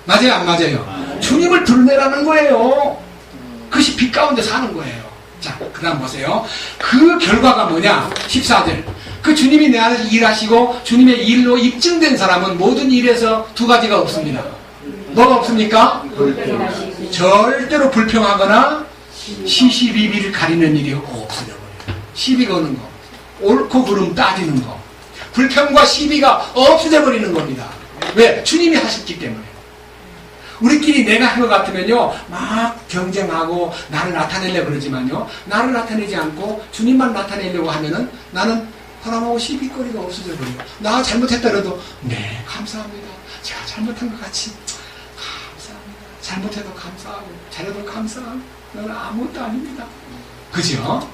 맞아요? 안 맞아요? 주님을 드러내라는 거예요. 그것이 빛 가운데 사는 거예요. 자, 그 다음 보세요. 그 결과가 뭐냐? 14절. 그 주님이 내 안에서 일하시고 주님의 일로 입증된 사람은 모든 일에서 두 가지가 없습니다. 뭐가 없습니까? 절대로 불평하거나 시시비비를 가리는 일이 없어져버려요. 시비 거는 거, 옳고 그름 따지는 거, 불평과 시비가 없어져 버리는 겁니다. 왜? 주님이 하셨기 때문에. 우리끼리 내가 한 것 같으면요, 막 경쟁하고 나를 나타내려고 그러지만요, 나를 나타내지 않고 주님만 나타내려고 하면은 나는 사람하고 시비거리가 없어져 버려요. 나 잘못했다 그래도 네, 감사합니다. 제가 잘못한 것 같이 감사합니다. 잘못해도 감사하고 잘해도 감사하고 너는 아무것도 아닙니다. 그죠?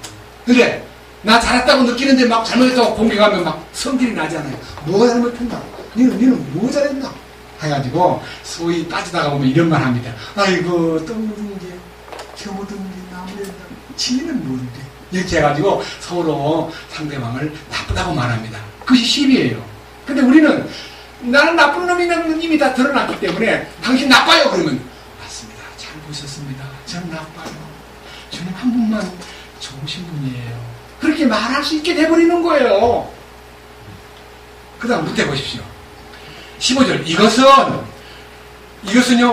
근데 나 잘했다고 느끼는데 막 잘못했다고 공격하면 막 성질이 나잖아요. 뭐가 잘못했나? 니는 뭐 잘했나? 해가지고 소위 따지다가 보면 이런 말 합니다. 아이고 떠 묻은 게 겨우 묻은 게 나무에 지는 뭔데? 이렇게 해가지고 서로 상대방을 나쁘다고 말합니다. 그것이 시비예요. 근데 우리는 나는 나쁜 놈이면 이미 다 드러났기 때문에 당신 나빠요 그러면 맞습니다. 잘 보셨습니다. 전 나빠요. 주님 한 분만 좋으신 분이에요. 그렇게 말할 수 있게 돼버리는 거예요. 그 다음 밑에 보십시오. 15절. 이것은요,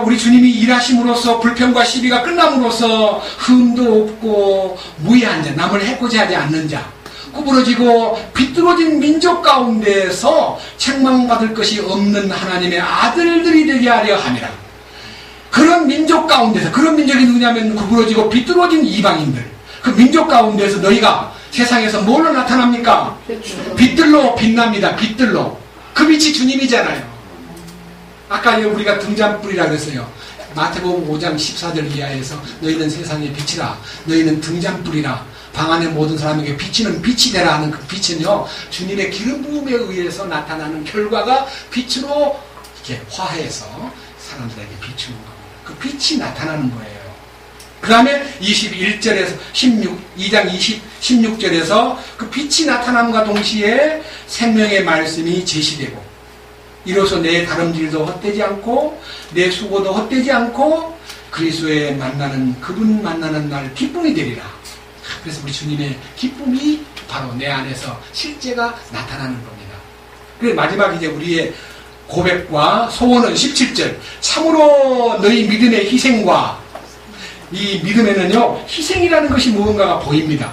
우리 주님이 일하심으로써 불평과 시비가 끝남으로써 흠도 없고 무해한 자, 남을 해코지 하지 않는 자, 구부러지고 비뚤어진 민족 가운데서 책망받을 것이 없는 하나님의 아들들이 되게 하려 함이라. 그런 민족 가운데서, 그런 민족이 누구냐면 구부러지고 비뚤어진 이방인들. 그 민족 가운데서 너희가 세상에서 뭘로 나타납니까? 빛들로 빛납니다. 빛들로. 그 빛이 주님이잖아요. 아까 우리가 등잔불이라 그랬어요. 마태복음 5장 14절 이하에서 너희는 세상의 빛이라, 너희는 등잔불이라, 방 안의 모든 사람에게 비치는 빛이 되라 하는 그 빛은요, 주님의 기름 부음에 의해서 나타나는 결과가 빛으로 이렇게 화해해서 사람들에게 비추는 겁니다. 그 빛이 나타나는 거예요. 그 다음에 21절에서 2장 16절에서 그 빛이 나타남과 동시에 생명의 말씀이 제시되고, 이로써 내 다름질도 헛되지 않고 내 수고도 헛되지 않고 그리스도의 만나는, 그분 만나는 날 기쁨이 되리라. 그래서 우리 주님의 기쁨이 바로 내 안에서 실제가 나타나는 겁니다. 그래서 마지막 이제 우리의 고백과 소원은 17절. 참으로 너희 믿음의 희생과, 이 믿음에는요, 희생이라는 것이 무언가가 보입니다.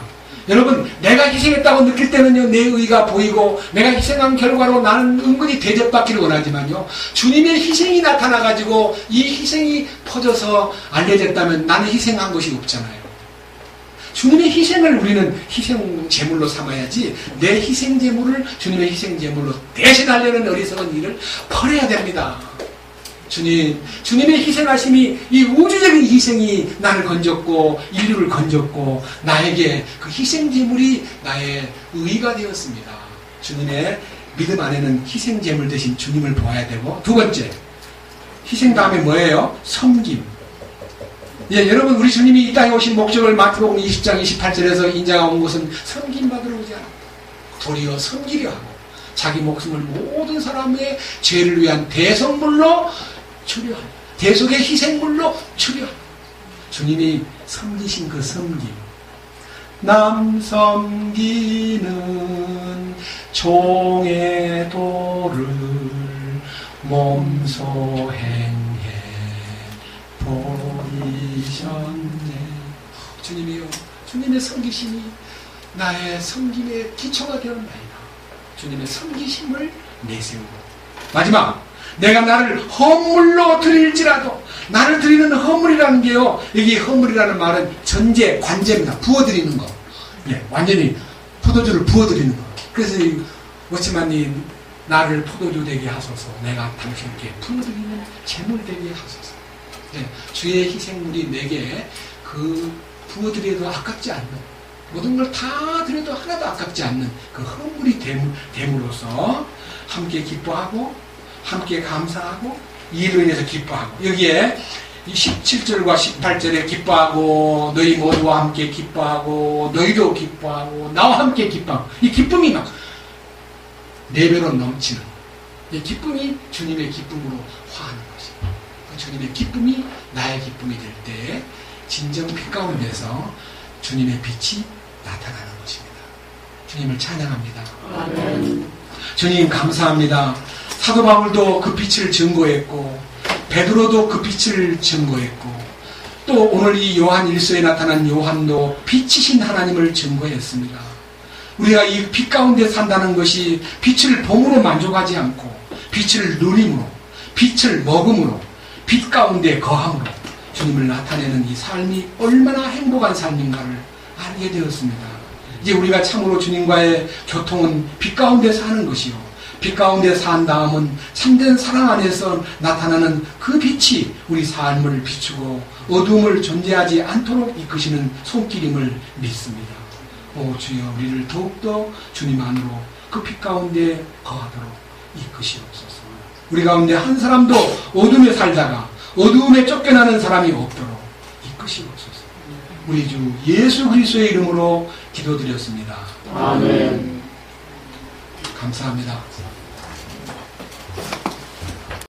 여러분, 내가 희생했다고 느낄 때는요, 내 의가 보이고 내가 희생한 결과로 나는 은근히 대접받기를 원하지만요, 주님의 희생이 나타나가지고 이 희생이 퍼져서 알려졌다면 나는 희생한 것이 없잖아요. 주님의 희생을 우리는 희생 제물로 삼아야지, 내 희생 제물을 주님의 희생 제물로 대신하려는 어리석은 일을 버려야 됩니다. 주님의 희생하심이, 이 우주적인 희생이 나를 건졌고 인류를 건졌고 나에게 그 희생 제물이 나의 의가 되었습니다. 주님의 믿음 안에는 희생 제물 대신 주님을 보아야 되고, 두 번째, 희생 다음에 뭐예요? 섬김. 예, 여러분, 우리 주님이 이 땅에 오신 목적을 마태복음 20장 28절에서 인자가 온 것은 섬김 받으러 오지 않았다. 도리어 섬기려 하고 자기 목숨을 모든 사람의 죄를 위한 대성물로 추려하라. 대속의 희생물로 추려하라. 주님이 섬기신 그 섬김. 남 섬기는 종의 도를 몸소 행해 보이셨네. 주님이요, 주님의 섬기심이 나의 섬김의 기초가 되었나이다. 주님의 섬기심을 내세우고, 마지막, 내가 나를 허물로 드릴지라도, 나를 드리는 허물이라는 게요, 여기 허물이라는 말은 전제, 관제입니다. 부어드리는 거. 예, 완전히 포도주를 부어드리는 거. 그래서 어찌만님 나를 포도주 되게 하소서, 내가 당신께 부어드리는 제물 되게 하소서. 예, 주의 희생물이 내게 그 부어드려도 아깝지 않는, 모든 걸 다 드려도 하나도 아깝지 않는 그 헌물이 됨으로써 함께 기뻐하고 함께 감사하고 이로 인해서 기뻐하고, 여기에 17절과 18절에 기뻐하고 너희 모두와 함께 기뻐하고 너희도 기뻐하고 나와 함께 기뻐하고, 이 기쁨이 막 4배로 넘치는 이 기쁨이 주님의 기쁨으로 화하는 것입니다. 그 주님의 기쁨이 나의 기쁨이 될 때 진정 빛 가운데서 주님의 빛이 나타나는 것입니다. 주님을 찬양합니다. 아멘. 주님 감사합니다. 사도 바울도 그 빛을 증거했고 베드로도 그 빛을 증거했고 또 오늘 이 요한 1서에 나타난 요한도 빛이신 하나님을 증거했습니다. 우리가 이 빛 가운데 산다는 것이 빛을 봄으로 만족하지 않고 빛을 누림으로, 빛을 먹음으로, 빛 가운데 거함으로 주님을 나타내는 이 삶이 얼마나 행복한 삶인가를 알게 되었습니다. 이제 우리가 참으로 주님과의 교통은 빛 가운데 사는 것이요, 빛 가운데 산 다음은 참된 사랑 안에서 나타나는 그 빛이 우리 삶을 비추고 어두움을 존재하지 않도록 이끄시는 손길임을 믿습니다. 오 주여, 우리를 더욱더 주님 안으로 그 빛 가운데 거하도록 이끄시옵소서. 우리 가운데 한 사람도 어둠에 살다가 어두움에 쫓겨나는 사람이 없도록 이끄시옵소서. 우리 주 예수 그리스도의 이름으로 기도드렸습니다. 아멘. 감사합니다.